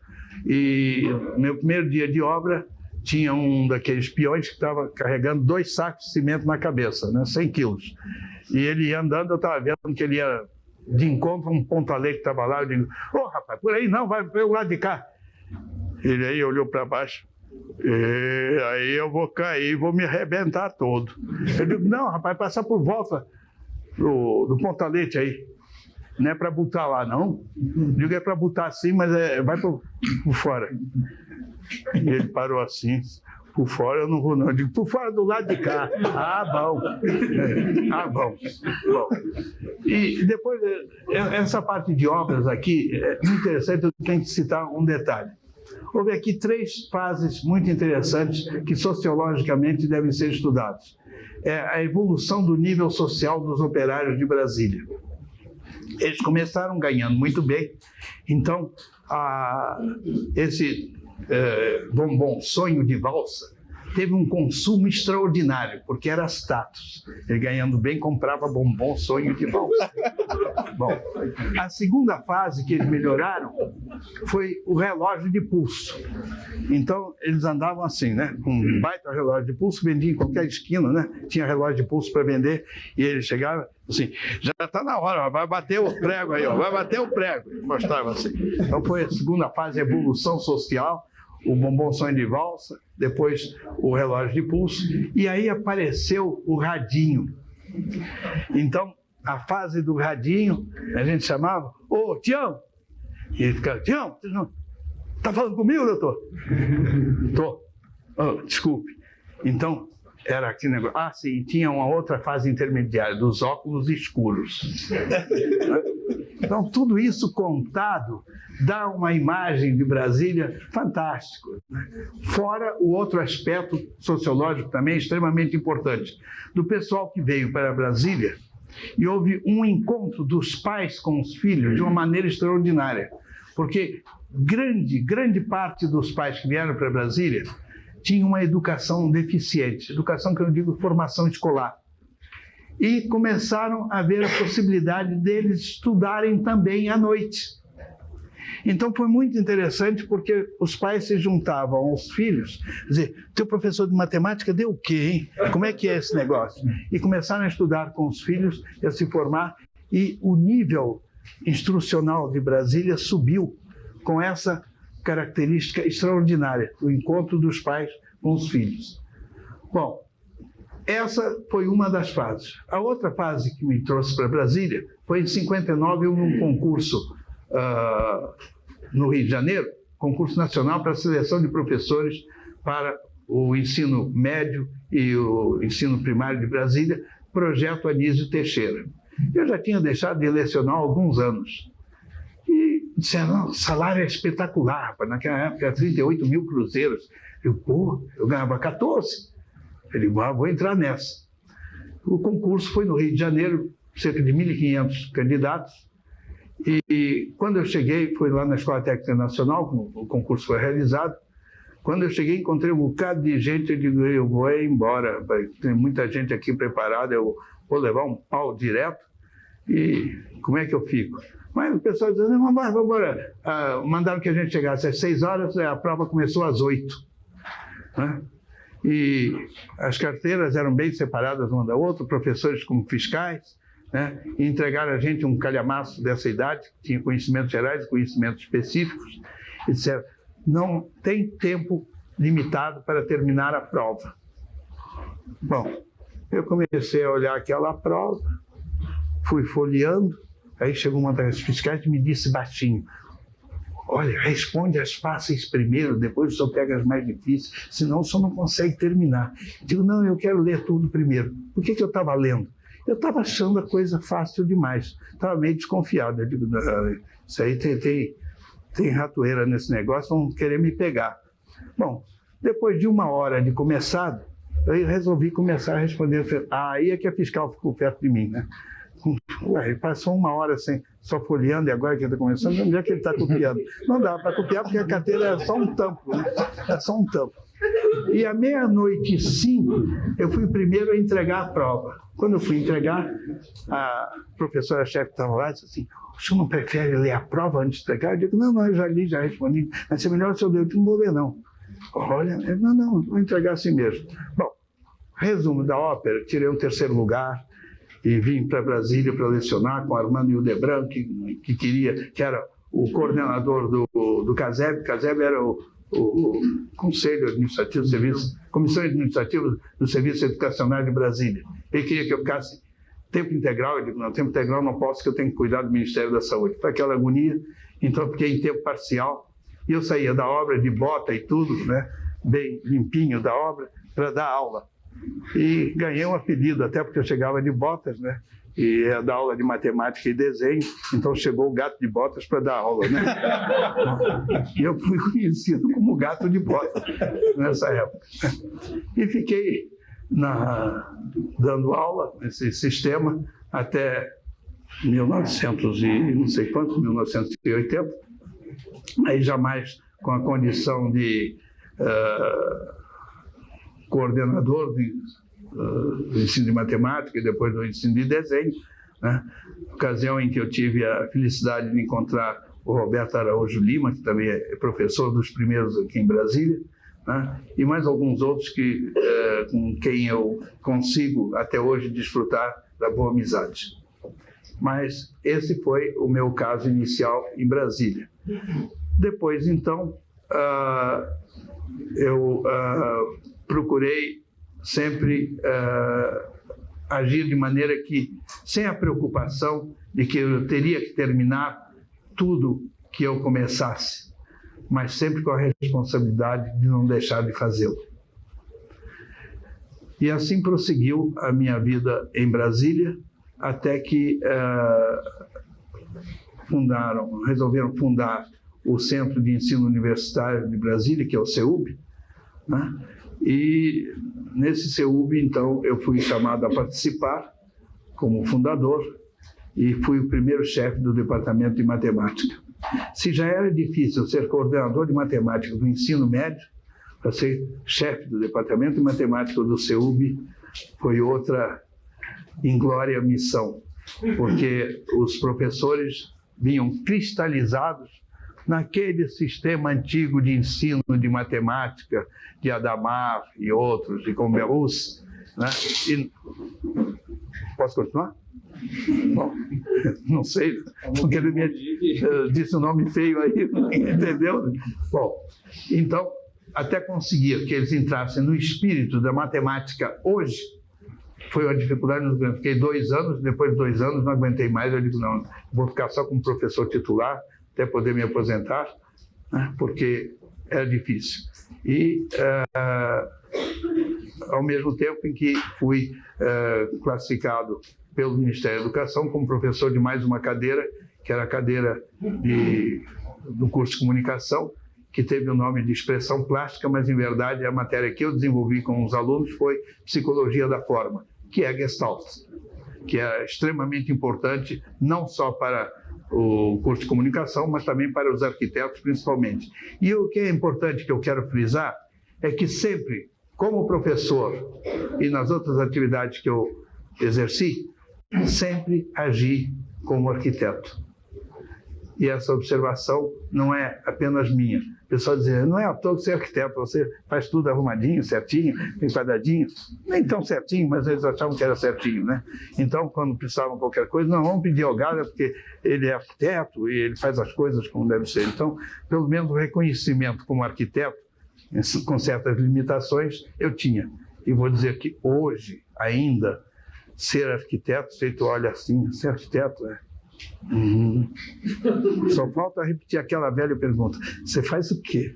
E no meu primeiro dia de obra, tinha um daqueles peões que estava carregando 2 sacos de cimento na cabeça, né? 100 quilos. E ele ia andando, eu estava vendo que ele ia de encontro a um ponta-leite que estava lá. Eu digo, ô rapaz, por aí não, vai pelo lado de cá. Ele aí olhou para baixo. Aí eu vou cair, vou me arrebentar todo. Eu digo, não, rapaz, passar por volta do ponta-leite aí. Não é para botar lá, não. Eu digo, é para botar assim, mas vai por fora. E ele parou assim, por fora eu não vou não. Eu digo, por fora do lado de cá. Ah, bom. Bom. E depois, essa parte de obras aqui, é muito interessante, eu tenho que citar um detalhe. Houve aqui 3 fases muito interessantes que sociologicamente devem ser estudadas. É a evolução do nível social dos operários de Brasília. Eles começaram ganhando muito bem, então esse bombom sonho de valsa teve um consumo extraordinário, porque era status. Ele ganhando bem comprava bombom sonho de valsa. Bom, a segunda fase que eles melhoraram foi o relógio de pulso. Então, eles andavam assim, né? Com um baita relógio de pulso, vendia em qualquer esquina, né? Tinha relógio de pulso para vender, e ele chegava assim, já está na hora, ó, vai bater o prego aí, ó, vai bater o prego. Mostrava assim. Então, foi a segunda fase, a evolução social, o bombom sonho de valsa, depois o relógio de pulso, e aí apareceu o radinho. Então, a fase do radinho, a gente chamava, ô, Tião! E ele ficava, Tião, está falando comigo, doutor? Tô. Oh, desculpe. Então, era aquele negócio. Ah, sim, tinha uma outra fase intermediária, dos óculos escuros. Então, tudo isso contado dá uma imagem de Brasília fantástico. Fora o outro aspecto sociológico também extremamente importante, do pessoal que veio para Brasília e houve um encontro dos pais com os filhos de uma maneira extraordinária, porque grande parte dos pais que vieram para Brasília tinham uma educação deficiente, educação que eu digo formação escolar. E começaram a ver a possibilidade deles estudarem também à noite. Então foi muito interessante porque os pais se juntavam aos filhos, dizer, teu professor de matemática deu o quê, hein? Como é que é esse negócio? E começaram a estudar com os filhos, a se formar, e o nível instrucional de Brasília subiu com essa característica extraordinária, o encontro dos pais com os filhos. Bom, essa foi uma das fases. A outra fase que me trouxe para Brasília foi em 59, um concurso no Rio de Janeiro, concurso nacional para a seleção de professores para o ensino médio e o ensino primário de Brasília, projeto Anísio Teixeira. Eu já tinha deixado de lecionar há alguns anos. E disseram, o salário é espetacular, rapaz. Naquela época, 38 mil cruzeiros. Eu ganhava 14. Eu digo, vou entrar nessa. O concurso foi no Rio de Janeiro, cerca de 1.500 candidatos, E quando eu cheguei, fui lá na Escola Técnica Nacional, o concurso foi realizado. Quando eu cheguei, encontrei um bocado de gente, eu digo, eu vou embora, tem muita gente aqui preparada, eu vou levar um pau direto, e como é que eu fico? Mas o pessoal dizia, vamos embora. Mandaram que a gente chegasse às 6 horas, a prova começou às 8. Né? E as carteiras eram bem separadas uma da outra, professores como fiscais, né? E entregaram a gente um calhamaço dessa idade, que tinha conhecimentos gerais e conhecimentos específicos, e disseram, não tem tempo limitado para terminar a prova. Bom, eu comecei a olhar aquela prova, fui folheando, aí chegou uma das fiscais e me disse baixinho, olha, responde as fáceis primeiro, depois o senhor pega as mais difíceis, senão o senhor não consegue terminar. Eu digo, não, eu quero ler tudo primeiro. Por que eu estava lendo? Eu estava achando a coisa fácil demais, estava meio desconfiado. Eu digo, isso aí tem ratoeira nesse negócio, vão querer me pegar. Bom, depois de 1 hora de começado, eu resolvi começar a responder. Aí é que a fiscal ficou perto de mim, né? Ué, passou 1 hora só folheando e agora que ele está começando, onde é que ele está copiando? Não dá para copiar porque a carteira é só um tampo, né? É só um tampo. E à 00:05, eu fui o primeiro a entregar a prova. Quando eu fui entregar, a professora-chefe estava lá e disse assim, o senhor não prefere ler a prova antes de entregar? Eu digo, não, eu já li, já respondi. Mas é melhor se eu ler, eu não vou ler, não. Olha, não, vou entregar assim mesmo. Bom, resumo da ópera, tirei um 3º lugar e vim para Brasília para lecionar com Armando Hildebrand, que era o coordenador do CASEB. O CASEB era o Conselho Administrativo do Serviço, Comissão Administrativa do Serviço Educacional de Brasília. Ele queria que eu ficasse tempo integral. Eu digo, não, tempo integral não posso, que eu tenho que cuidar do Ministério da Saúde. Foi aquela agonia, então eu fiquei em tempo parcial. E eu saía da obra de bota e tudo, né, bem limpinho da obra, para dar aula. E ganhei um apelido, até porque eu chegava de botas, né? E ia dar aula de matemática e desenho, então chegou o gato de botas para dar aula, né? E eu fui conhecido como gato de botas nessa época. E fiquei dando aula nesse sistema até 1900 e não sei quanto, 1980, aí jamais com a condição de coordenador do ensino de matemática e depois do ensino de desenho, né? Ocasião em que eu tive a felicidade de encontrar o Roberto Araújo Lima, que também é professor dos primeiros aqui em Brasília, né? E mais alguns outros com quem eu consigo até hoje desfrutar da boa amizade. Mas esse foi o meu caso inicial em Brasília. Depois, então, eu procurei sempre agir de maneira que, sem a preocupação de que eu teria que terminar tudo que eu começasse, mas sempre com a responsabilidade de não deixar de fazê-lo. E assim prosseguiu a minha vida em Brasília, até que resolveram fundar o Centro de Ensino Universitário de Brasília, que é o CEUB, né? E nesse CEUB, então, eu fui chamado a participar como fundador e fui o primeiro chefe do Departamento de Matemática. Se já era difícil ser coordenador de matemática do ensino médio, para ser chefe do Departamento de Matemática do CEUB foi outra inglória missão, porque os professores vinham cristalizados naquele sistema antigo de ensino de matemática, de Adamar e outros, de Comberus, né? Posso continuar? Bom, não sei, porque ele me disse um nome feio aí, entendeu? Bom, então, até conseguir que eles entrassem no espírito da matemática hoje, foi uma dificuldade. Eu fiquei 2 anos, depois de 2 anos não aguentei mais, eu digo, não, vou ficar só como professor titular, até poder me aposentar, né, porque era difícil. E, ao mesmo tempo em que fui classificado pelo Ministério da Educação como professor de mais uma cadeira, que era a cadeira do curso de comunicação, que teve o nome de expressão plástica, mas, em verdade, a matéria que eu desenvolvi com os alunos foi psicologia da forma, que é Gestalt, que é extremamente importante, não só para o curso de comunicação, mas também para os arquitetos principalmente. E o que é importante que eu quero frisar é que sempre, como professor e nas outras atividades que eu exerci, sempre agi como arquiteto. E essa observação não é apenas minha. O pessoal dizia, não é à toa que você é arquiteto, você faz tudo arrumadinho, certinho, tem quadradinho. Nem tão certinho, mas eles achavam que era certinho, né? Então, quando precisavam de qualquer coisa, não, vamos pedir ao Galha, porque ele é arquiteto e ele faz as coisas como deve ser. Então, pelo menos o reconhecimento como arquiteto, com certas limitações, eu tinha. E vou dizer que hoje, ainda, ser arquiteto, feito olha assim, ser arquiteto é... Só falta repetir aquela velha pergunta: você faz o quê?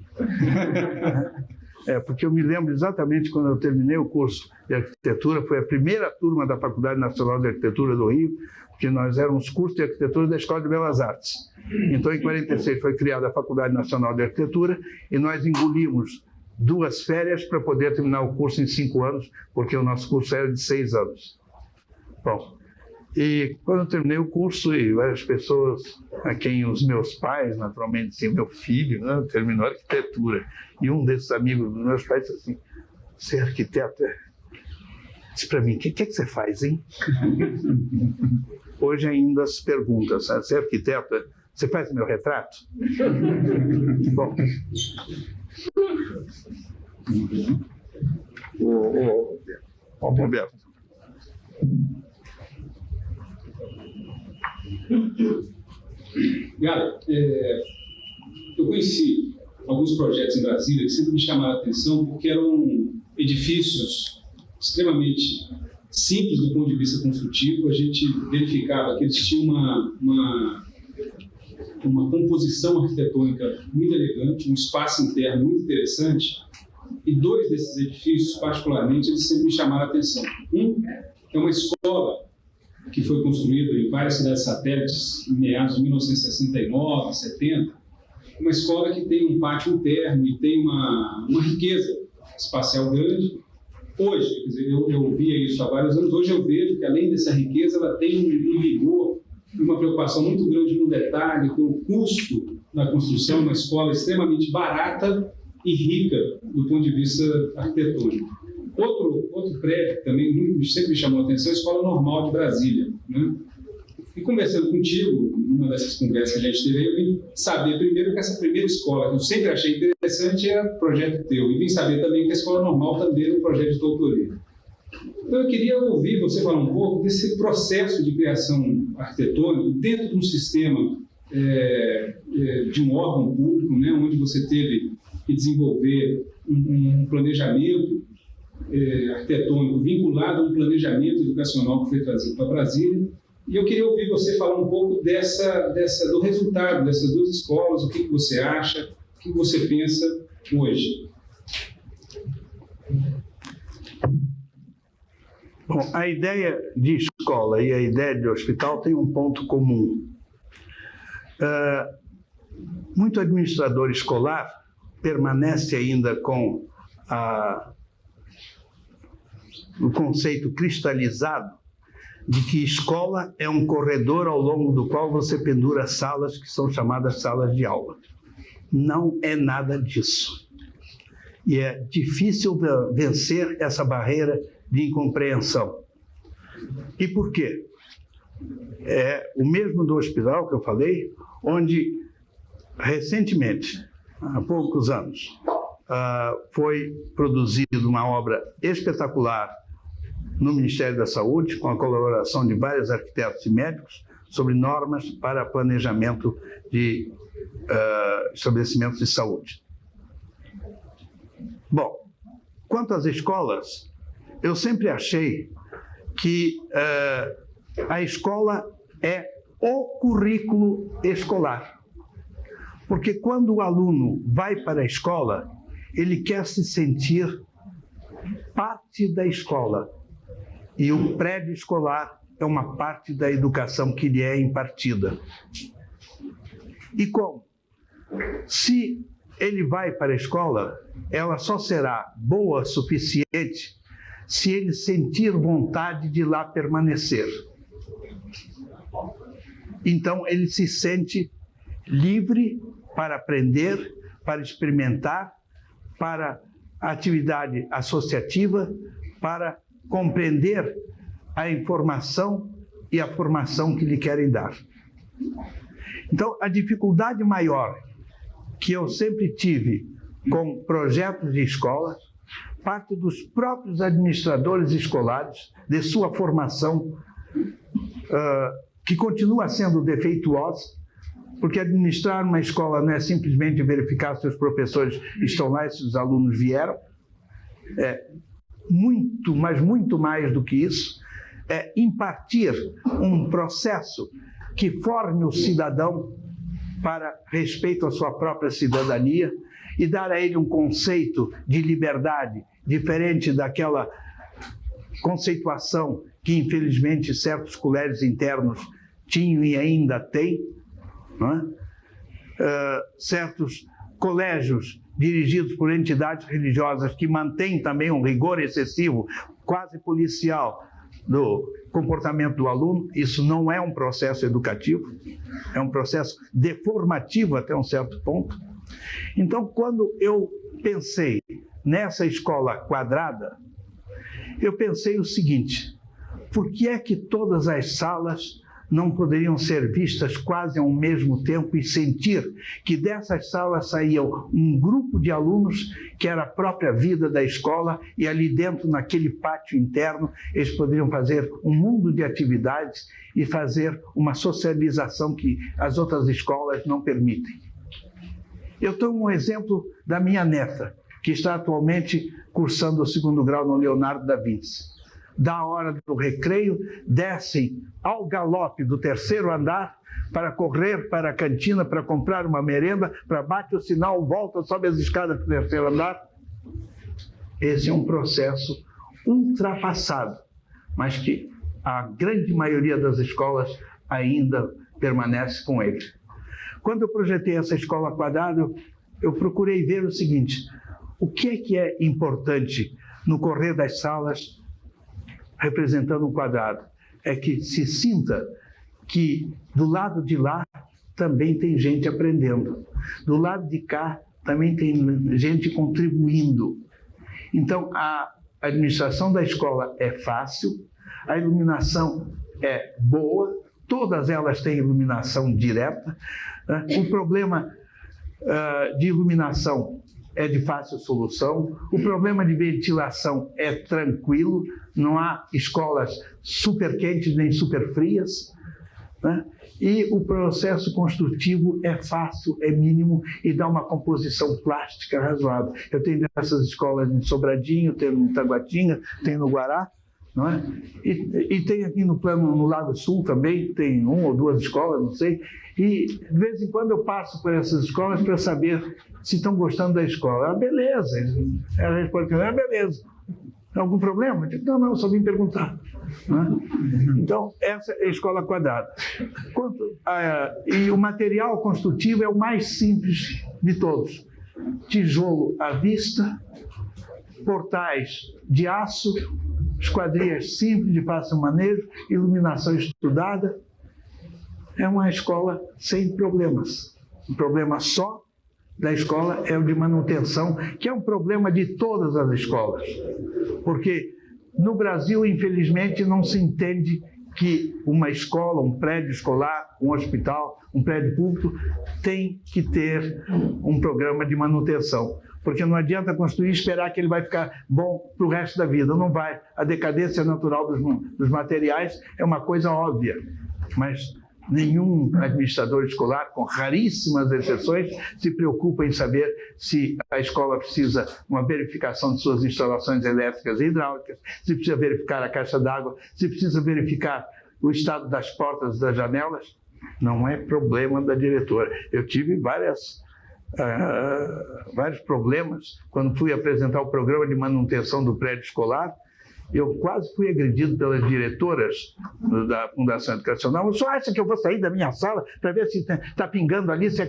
Porque eu me lembro exatamente quando eu terminei o curso de arquitetura, foi a primeira turma da Faculdade Nacional de Arquitetura do Rio, porque nós éramos curso de arquitetura da Escola de Belas Artes. Então, em 46 foi criada a Faculdade Nacional de Arquitetura e nós engolimos 2 férias para poder terminar o curso em 5 anos, porque o nosso curso era de 6 anos. Bom, e quando eu terminei o curso, e várias pessoas, a quem os meus pais, naturalmente, diziam, meu filho, né, terminou arquitetura. E um desses amigos dos meus pais disse assim, você é arquiteto? Disse para mim, o que você faz, hein? Hoje ainda se pergunta, você é arquiteto? Você faz meu retrato? Bom. Roberto. Galha, eu conheci alguns projetos em Brasília que sempre me chamaram a atenção porque eram edifícios extremamente simples do ponto de vista construtivo. A gente verificava que eles tinham uma composição arquitetônica muito elegante, um espaço interno muito interessante, e 2 desses edifícios, particularmente, eles sempre me chamaram a atenção. Um é uma escola que foi construída em várias cidades satélites em meados de 1969, 70, uma escola que tem um pátio interno e tem uma riqueza espacial grande. Hoje, quer dizer, eu via isso há vários anos, hoje eu vejo que além dessa riqueza, ela tem um vigor e uma preocupação muito grande no detalhe, com o custo da construção, uma escola extremamente barata e rica do ponto de vista arquitetônico. Outro prédio também sempre me chamou a atenção é a Escola Normal de Brasília, né? E conversando contigo, numa dessas conversas que a gente teve, eu vim saber primeiro que essa primeira escola, que eu sempre achei interessante, era projeto teu. E vim saber também que a Escola Normal também era um projeto de tua autoria. Então eu queria ouvir você falar um pouco desse processo de criação arquitetônica dentro de um sistema de um órgão público, né, onde você teve que desenvolver um planejamento arquitetônico vinculado a um planejamento educacional que foi trazido para Brasília. E eu queria ouvir você falar um pouco do resultado dessas 2 escolas, o que você acha, o que você pensa hoje. Bom, a ideia de escola e a ideia de hospital tem um ponto comum. Muito administrador escolar permanece ainda com o conceito cristalizado de que escola é um corredor ao longo do qual você pendura salas que são chamadas salas de aula. Não é nada disso. E é difícil vencer essa barreira de incompreensão. E por quê? É o mesmo do hospital que eu falei, onde recentemente, há poucos anos, foi produzida uma obra espetacular no Ministério da Saúde, com a colaboração de vários arquitetos e médicos, sobre normas para planejamento de estabelecimentos de saúde. Bom, quanto às escolas, eu sempre achei que a escola é o currículo escolar. Porque quando o aluno vai para a escola, ele quer se sentir parte da escola. E o prédio escolar é uma parte da educação que lhe é impartida. E como? Se ele vai para a escola, ela só será boa o suficiente se ele sentir vontade de lá permanecer. então ele se sente livre para aprender, para experimentar, para a atividade associativa, para compreender a informação e a formação que lhe querem dar. Então, a dificuldade maior que eu sempre tive com projetos de escolas parte dos próprios administradores escolares, de sua formação, que continua sendo defeituosa, porque administrar uma escola não é simplesmente verificar se os professores estão lá e se os alunos vieram. É muito, mas muito mais do que isso. É impartir um processo que forme o cidadão para respeito à sua própria cidadania e dar a ele um conceito de liberdade diferente daquela conceituação que, infelizmente, certos colégios internos tinham e ainda têm, não é? Certos colégios dirigidos por entidades religiosas que mantêm também um rigor excessivo, quase policial, do comportamento do aluno. Isso não é um processo educativo, é um processo deformativo até um certo ponto. Então, quando eu pensei nessa escola quadrada, eu pensei o seguinte: por que é que todas as salas não poderiam ser vistas quase ao mesmo tempo e sentir que dessas salas saía um grupo de alunos que era a própria vida da escola, e ali dentro, naquele pátio interno, eles poderiam fazer um mundo de atividades e fazer uma socialização que as outras escolas não permitem. Eu tomo um exemplo da minha neta, que está atualmente cursando o 2º grau no Leonardo da Vinci. Da hora do recreio, descem ao galope do 3º andar para correr para a cantina, para comprar uma merenda, para bate o sinal, volta, sobe as escadas do 3º andar. Esse é um processo ultrapassado, mas que a grande maioria das escolas ainda permanece com ele. Quando eu projetei essa escola quadrada, eu procurei ver o seguinte: o que é importante no correr das salas representando um quadrado? É que se sinta que do lado de lá também tem gente aprendendo, do lado de cá também tem gente contribuindo. Então, a administração da escola é fácil, a iluminação é boa, todas elas têm iluminação direta. O problema de iluminação é de fácil solução, o problema de ventilação é tranquilo, não há escolas super quentes nem super frias, né? E o processo construtivo é fácil, é mínimo e dá uma composição plástica razoável. Eu tenho essas escolas em Sobradinho, tenho em Taguatinga, tenho no Guará, não é? E tem aqui no Lago Sul também, tem 1 ou 2 escolas, não sei. E de vez em quando eu passo por essas escolas para saber se estão gostando da escola. Beleza. Ela responde: beleza. Algum problema? Eu digo: não, só vim perguntar. Então, essa é a escola quadrada. E o material construtivo é o mais simples de todos. Tijolo à vista, portais de aço, esquadrias simples, de fácil manejo, iluminação estudada. É uma escola sem problemas. O problema só da escola é o de manutenção, que é um problema de todas as escolas. Porque no Brasil, infelizmente, não se entende que uma escola, um prédio escolar, um hospital, um prédio público tem que ter um programa de manutenção. Porque não adianta construir e esperar que ele vai ficar bom para o resto da vida. Não vai. A decadência natural dos materiais é uma coisa óbvia. Mas nenhum administrador escolar, com raríssimas exceções, se preocupa em saber se a escola precisa de uma verificação de suas instalações elétricas e hidráulicas, se precisa verificar a caixa d'água, se precisa verificar o estado das portas e das janelas. Não é problema da diretora. Eu tive vários problemas quando fui apresentar o programa de manutenção do prédio escolar. Eu quase fui agredido pelas diretoras da Fundação Educacional. O senhor acha que eu vou sair da minha sala para ver se está pingando ali, se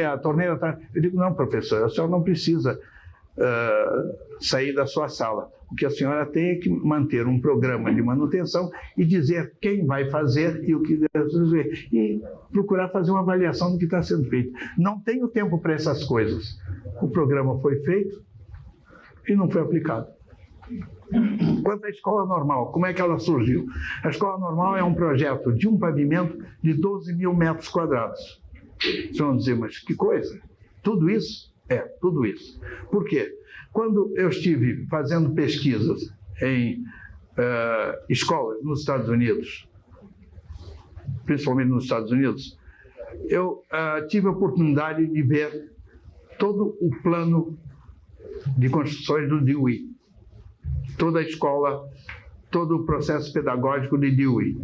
a torneira está... Eu digo: não, professor, o senhor não precisa sair da sua sala. O que a senhora tem é que manter um programa de manutenção e dizer quem vai fazer e o que deve fazer. E procurar fazer uma avaliação do que está sendo feito. Não tenho tempo para essas coisas. O programa foi feito e não foi aplicado. Quanto à escola normal, como é que ela surgiu? A escola normal é um projeto de um pavimento de 12 mil metros quadrados. Vocês vão dizer, mas que coisa? Tudo isso? É, tudo isso. Por quê? Quando eu estive fazendo pesquisas em escolas nos Estados Unidos, principalmente nos Estados Unidos, eu tive a oportunidade de ver todo o plano de construções do Dewey, toda a escola, todo o processo pedagógico de Dewey.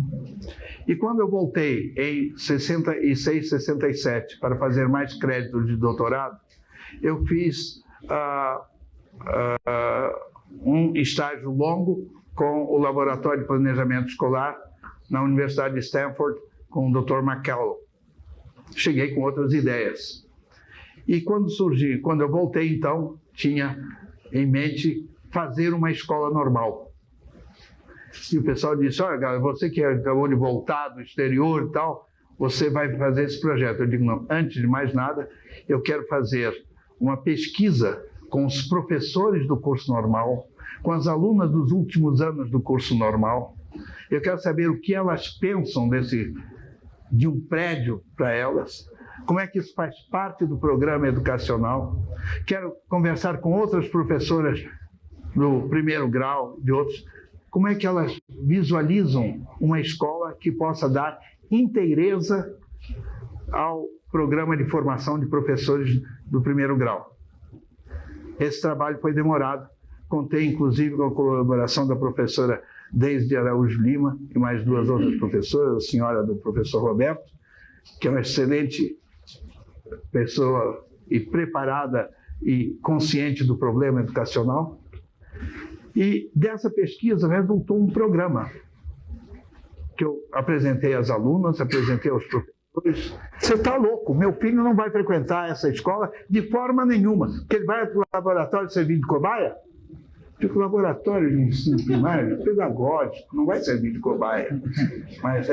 E quando eu voltei em 66, 67 para fazer mais créditos de doutorado, eu fiz um estágio longo com o Laboratório de Planejamento Escolar na Universidade de Stanford com o Dr. McCallum. Cheguei com outras ideias. E quando eu voltei, então, tinha em mente fazer uma escola normal. E o pessoal disse, olha, galera, você que acabou de voltar do exterior e tal, você vai fazer esse projeto. Eu digo, não, antes de mais nada, eu quero fazer uma pesquisa com os professores do curso normal, com as alunas dos últimos anos do curso normal. Eu quero saber o que elas pensam de um prédio para elas, como é que isso faz parte do programa educacional. Quero conversar com outras professoras do primeiro grau, de outros, como é que elas visualizam uma escola que possa dar inteireza ao programa de formação de professores do primeiro grau. Esse trabalho foi demorado, contei inclusive com a colaboração da professora Deise Araújo Lima e mais duas outras professoras, a senhora do professor Roberto, que é uma excelente pessoa e preparada e consciente do problema educacional. E dessa pesquisa resultou um programa que eu apresentei às alunas, apresentei aos professores. Você está louco, meu filho não vai frequentar essa escola de forma nenhuma, porque ele vai para o laboratório servir de cobaia? Porque o laboratório de ensino primário é pedagógico, não vai servir de cobaia. Mas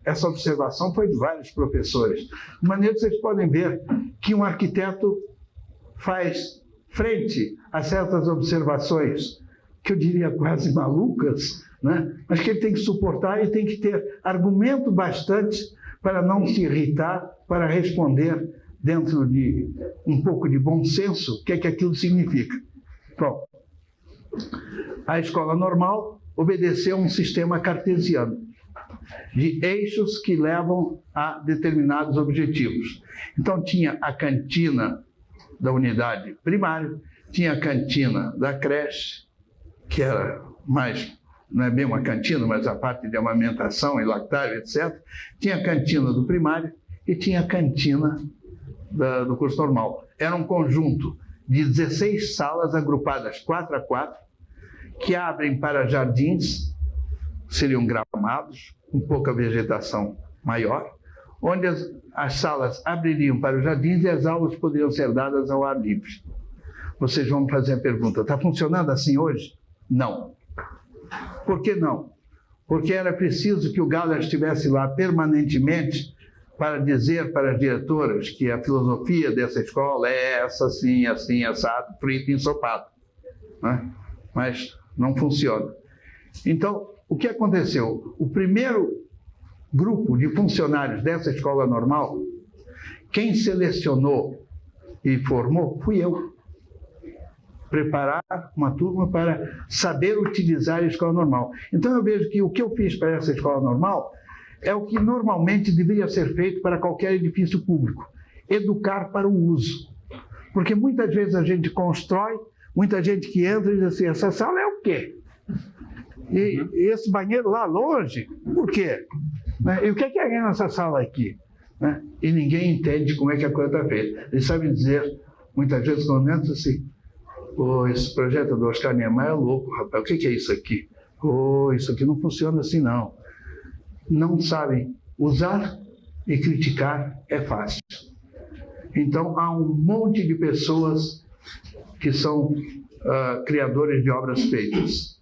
essa observação foi de vários professores. De maneira que vocês podem ver que um arquiteto faz frente a certas observações que eu diria quase malucas, né? Mas que ele tem que suportar e tem que ter argumento bastante para não se irritar, para responder dentro de um pouco de bom senso o que é que aquilo significa. Bom, a escola normal obedeceu a um sistema cartesiano de eixos que levam a determinados objetivos. Então tinha a cantina da unidade primária, tinha a cantina da creche, que era mais, não é bem uma cantina, mas a parte de amamentação e lactário, etc. Tinha a cantina do primário e tinha a cantina do curso normal. Era um conjunto de 16 salas agrupadas 4 a 4, que abrem para jardins, seriam gramados, com pouca vegetação maior, onde as salas abririam para os jardins e as aulas poderiam ser dadas ao ar livre. Vocês vão fazer a pergunta, está funcionando assim hoje? Não. Por que não? Porque era preciso que o Galler estivesse lá permanentemente para dizer para as diretoras que a filosofia dessa escola é essa, assim, assim, assado, frito e ensopado. Né? Mas não funciona. Então, o que aconteceu? O primeiro grupo de funcionários dessa escola normal, quem selecionou e formou fui eu. Preparar uma turma para saber utilizar a escola normal. Então eu vejo que o que eu fiz para essa escola normal é o que normalmente deveria ser feito para qualquer edifício público. Educar para o uso. Porque muitas vezes a gente constrói, muita gente que entra e diz assim, essa sala é o quê? E esse banheiro lá longe, por quê? E o que é nessa sala aqui? E ninguém entende como é que a coisa está feita. Eles sabem dizer, muitas vezes comentam assim, esse projeto do Oscar Niemeyer é louco, rapaz, o que é isso aqui? Isso aqui não funciona assim, não. Não sabem usar e criticar é fácil. Então, há um monte de pessoas que são criadores de obras feitas.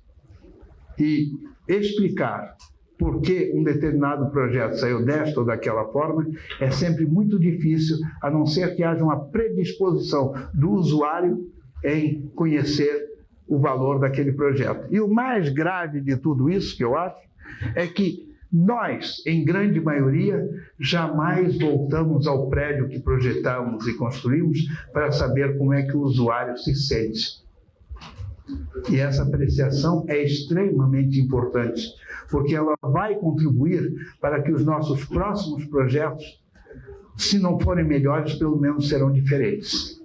E explicar por que um determinado projeto saiu desta ou daquela forma é sempre muito difícil, a não ser que haja uma predisposição do usuário em conhecer o valor daquele projeto. E o mais grave de tudo isso, que eu acho, é que nós, em grande maioria, jamais voltamos ao prédio que projetamos e construímos para saber como é que o usuário se sente. E essa apreciação é extremamente importante, porque ela vai contribuir para que os nossos próximos projetos, se não forem melhores, pelo menos serão diferentes.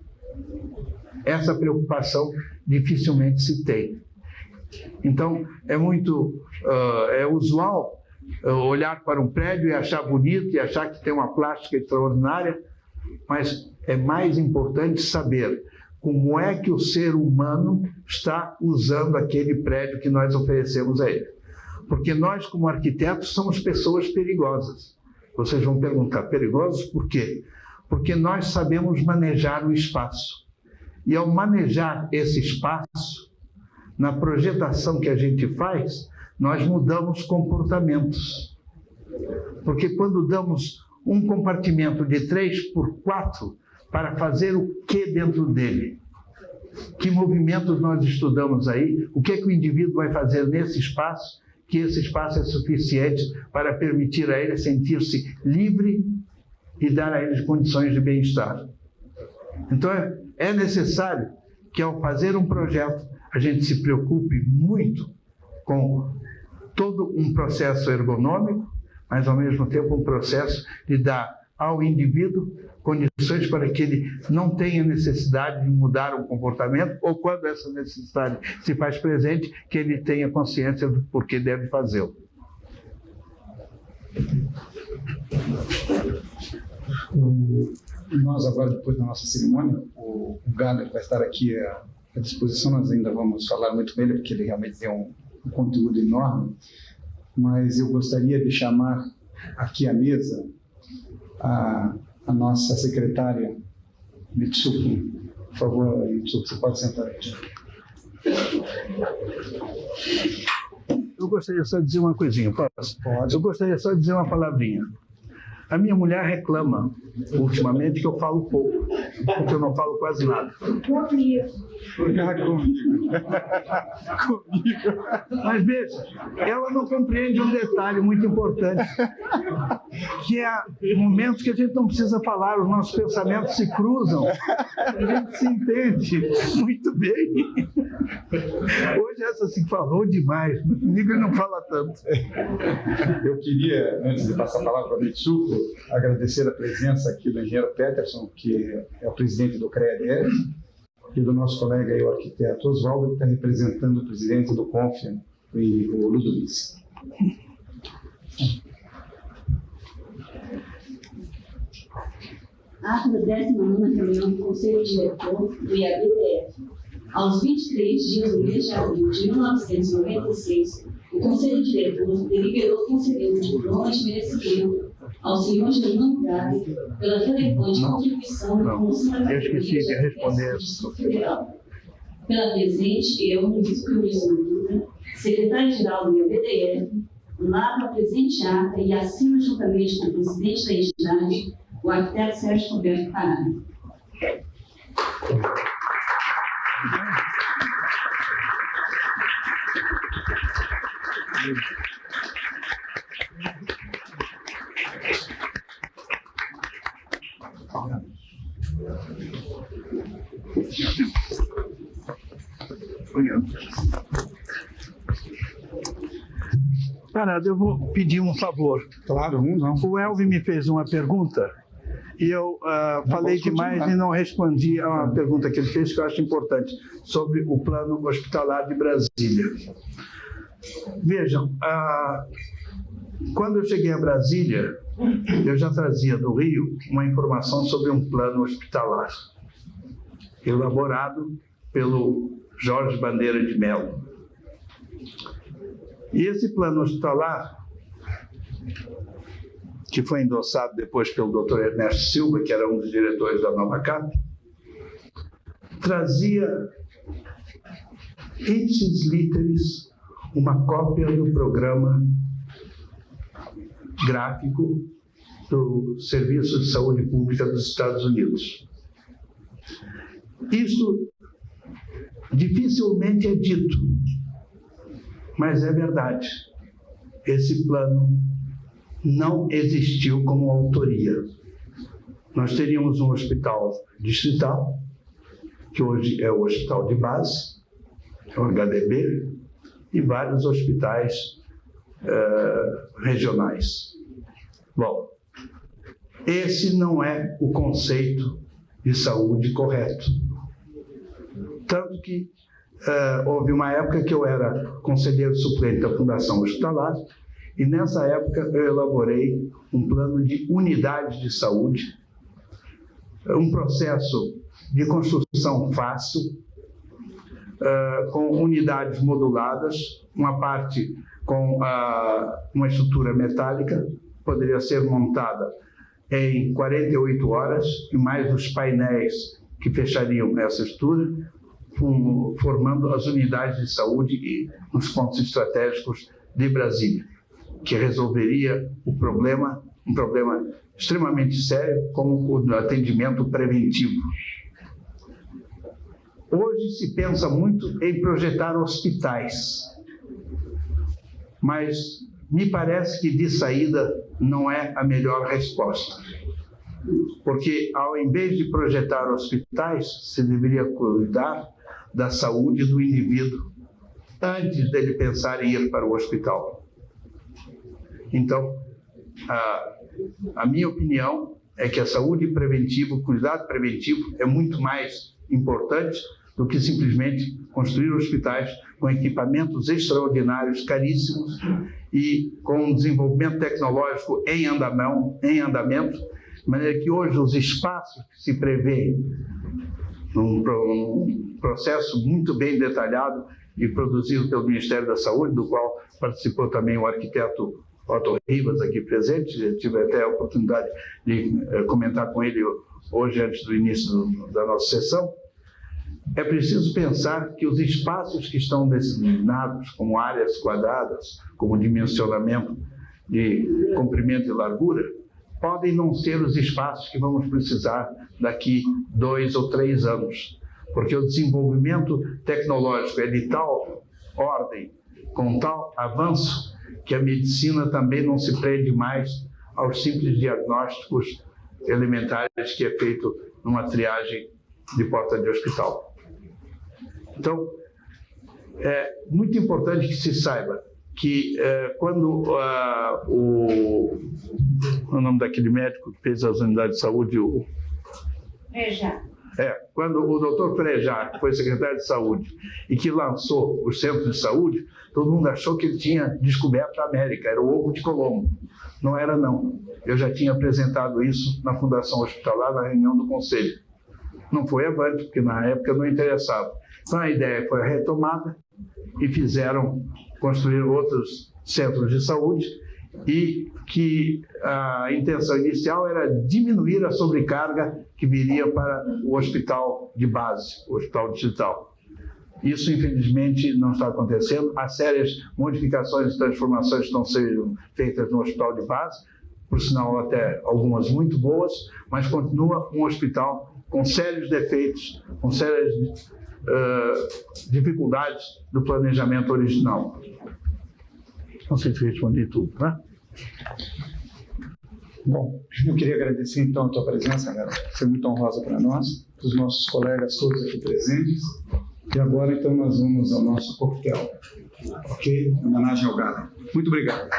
Essa preocupação dificilmente se tem. Então, é usual olhar para um prédio e achar bonito e achar que tem uma plástica extraordinária, mas é mais importante saber como é que o ser humano está usando aquele prédio que nós oferecemos a ele. Porque nós, como arquitetos, somos pessoas perigosas. Vocês vão perguntar, perigosos por quê? Porque nós sabemos manejar o espaço. E ao manejar esse espaço, na projetação que a gente faz, nós mudamos comportamentos. Porque quando damos um compartimento de 3x4 para fazer o que dentro dele? Que movimentos nós estudamos aí? O que é que o indivíduo vai fazer nesse espaço? Que esse espaço é suficiente para permitir a ele sentir-se livre e dar a ele condições de bem-estar. Então, é necessário que, ao fazer um projeto, a gente se preocupe muito com todo um processo ergonômico, mas, ao mesmo tempo, um processo de dar ao indivíduo condições para que ele não tenha necessidade de mudar o comportamento, ou quando essa necessidade se faz presente, que ele tenha consciência do porquê deve fazê-lo. Nós agora, depois da nossa cerimônia, o Galler vai estar aqui à disposição, nós ainda vamos falar muito com ele, porque ele realmente tem um conteúdo enorme, mas eu gostaria de chamar aqui à mesa a nossa secretária, Mitsuko. Por favor, Mitsuko, você pode sentar aqui. Eu gostaria só de dizer uma coisinha, posso? Pode. Eu gostaria só de dizer uma palavrinha. A minha mulher reclama, ultimamente, que eu falo pouco, porque eu não falo quase nada. Comigo. Mas veja, ela não compreende um detalhe muito importante, que é momentos que a gente não precisa falar, os nossos pensamentos se cruzam, a gente se entende muito bem. Hoje essa se falou demais, comigo não fala tanto. Eu queria, antes de passar a palavra para a Mitsuko, agradecer a presença aqui do engenheiro Peterson, que é o presidente do CREA-DF, e do nosso colega aí, o arquiteto Oswaldo, que está representando o presidente do CONF, o Ludovice. Ato da 19ª reunião do Conselho Diretor do IABDF. Aos 23 dias do mês de abril de 1996, o Conselho Diretor deliberou conceder um diploma de merecimento ao senhor Germano Galler pela relevante contribuição na promoção da categoria do Distrito Federal. Pela presente, eu, ministro Wilson Dutra, secretário-geral do IABDF, lavo a presente ata e assino juntamente com o presidente da entidade, o arquiteto Sérgio Roberto Parada. Parada, eu vou pedir um favor. Claro, não. O Elvio me fez uma pergunta e eu falei demais e não respondi a uma pergunta que ele fez, que eu acho importante, sobre o plano hospitalar de Brasília. Vejam, quando eu cheguei a Brasília, eu já trazia do Rio uma informação sobre um plano hospitalar, elaborado pelo Jorge Bandeira de Mello. E esse plano hospitalar, que foi endossado depois pelo Dr. Ernesto Silva, que era um dos diretores da Nova Cap, trazia ipsis literis uma cópia do programa gráfico do Serviço de Saúde Pública dos Estados Unidos. Isto dificilmente é dito, mas é verdade. Esse plano não existiu como autoria. Nós teríamos um hospital distrital, que hoje é o hospital de base, é o HDB, e vários hospitais regionais. Bom, esse não é o conceito de saúde correto. Tanto que houve uma época que eu era conselheiro suplente da Fundação Hospitalar, e nessa época eu elaborei um plano de unidade de saúde, um processo de construção fácil, com unidades moduladas, uma parte com uma estrutura metálica, poderia ser montada em 48 horas, e mais os painéis que fechariam essa estrutura, formando as unidades de saúde e nos pontos estratégicos de Brasília, que resolveria um problema extremamente sério, como o atendimento preventivo. Hoje se pensa muito em projetar hospitais, mas me parece que de saída não é a melhor resposta. Porque ao invés de projetar hospitais, se deveria cuidar da saúde do indivíduo antes dele pensar em ir para o hospital. Então, a minha opinião é que a saúde preventiva, o cuidado preventivo é muito mais importante do que simplesmente construir hospitais com equipamentos extraordinários, caríssimos, e com um desenvolvimento tecnológico em andamento, de maneira que hoje os espaços que se prevê num processo muito bem detalhado e produzido pelo Ministério da Saúde, do qual participou também o arquiteto Otto Rivas, aqui presente. Eu tive até a oportunidade de comentar com ele hoje, antes do início da nossa sessão. É preciso pensar que os espaços que estão designados como áreas quadradas, como dimensionamento de comprimento e largura, podem não ser os espaços que vamos precisar daqui 2 ou 3 anos, porque o desenvolvimento tecnológico é de tal ordem, com tal avanço, que a medicina também não se prende mais aos simples diagnósticos elementares que é feito numa triagem de porta de hospital. Então, é muito importante que se saiba que quando o nome daquele médico que fez as unidades de saúde, quando o doutor Frejá, que foi secretário de saúde e que lançou os centros de saúde, todo mundo achou que ele tinha descoberto a América, era o ovo de Colombo. Não era, não. Eu já tinha apresentado isso na Fundação Hospitalar, na reunião do Conselho. Não foi avante, porque na época não interessava. Então a ideia foi retomada e fizeram construir outros centros de saúde, e que a intenção inicial era diminuir a sobrecarga que viria para o hospital de base, o hospital distrital. Isso, infelizmente, não está acontecendo. Há sérias modificações e transformações que estão sendo feitas no hospital de base, por sinal até algumas muito boas, mas continua um hospital com sérios defeitos, com sérias dificuldades do planejamento original. Não sei se respondi tudo, né? Bom, eu queria agradecer então a tua presença, galera. Foi muito honrosa para nós, para os nossos colegas todos aqui presentes. E agora então nós vamos ao nosso coquetel, ok? Em homenagem ao Galo. Muito obrigado.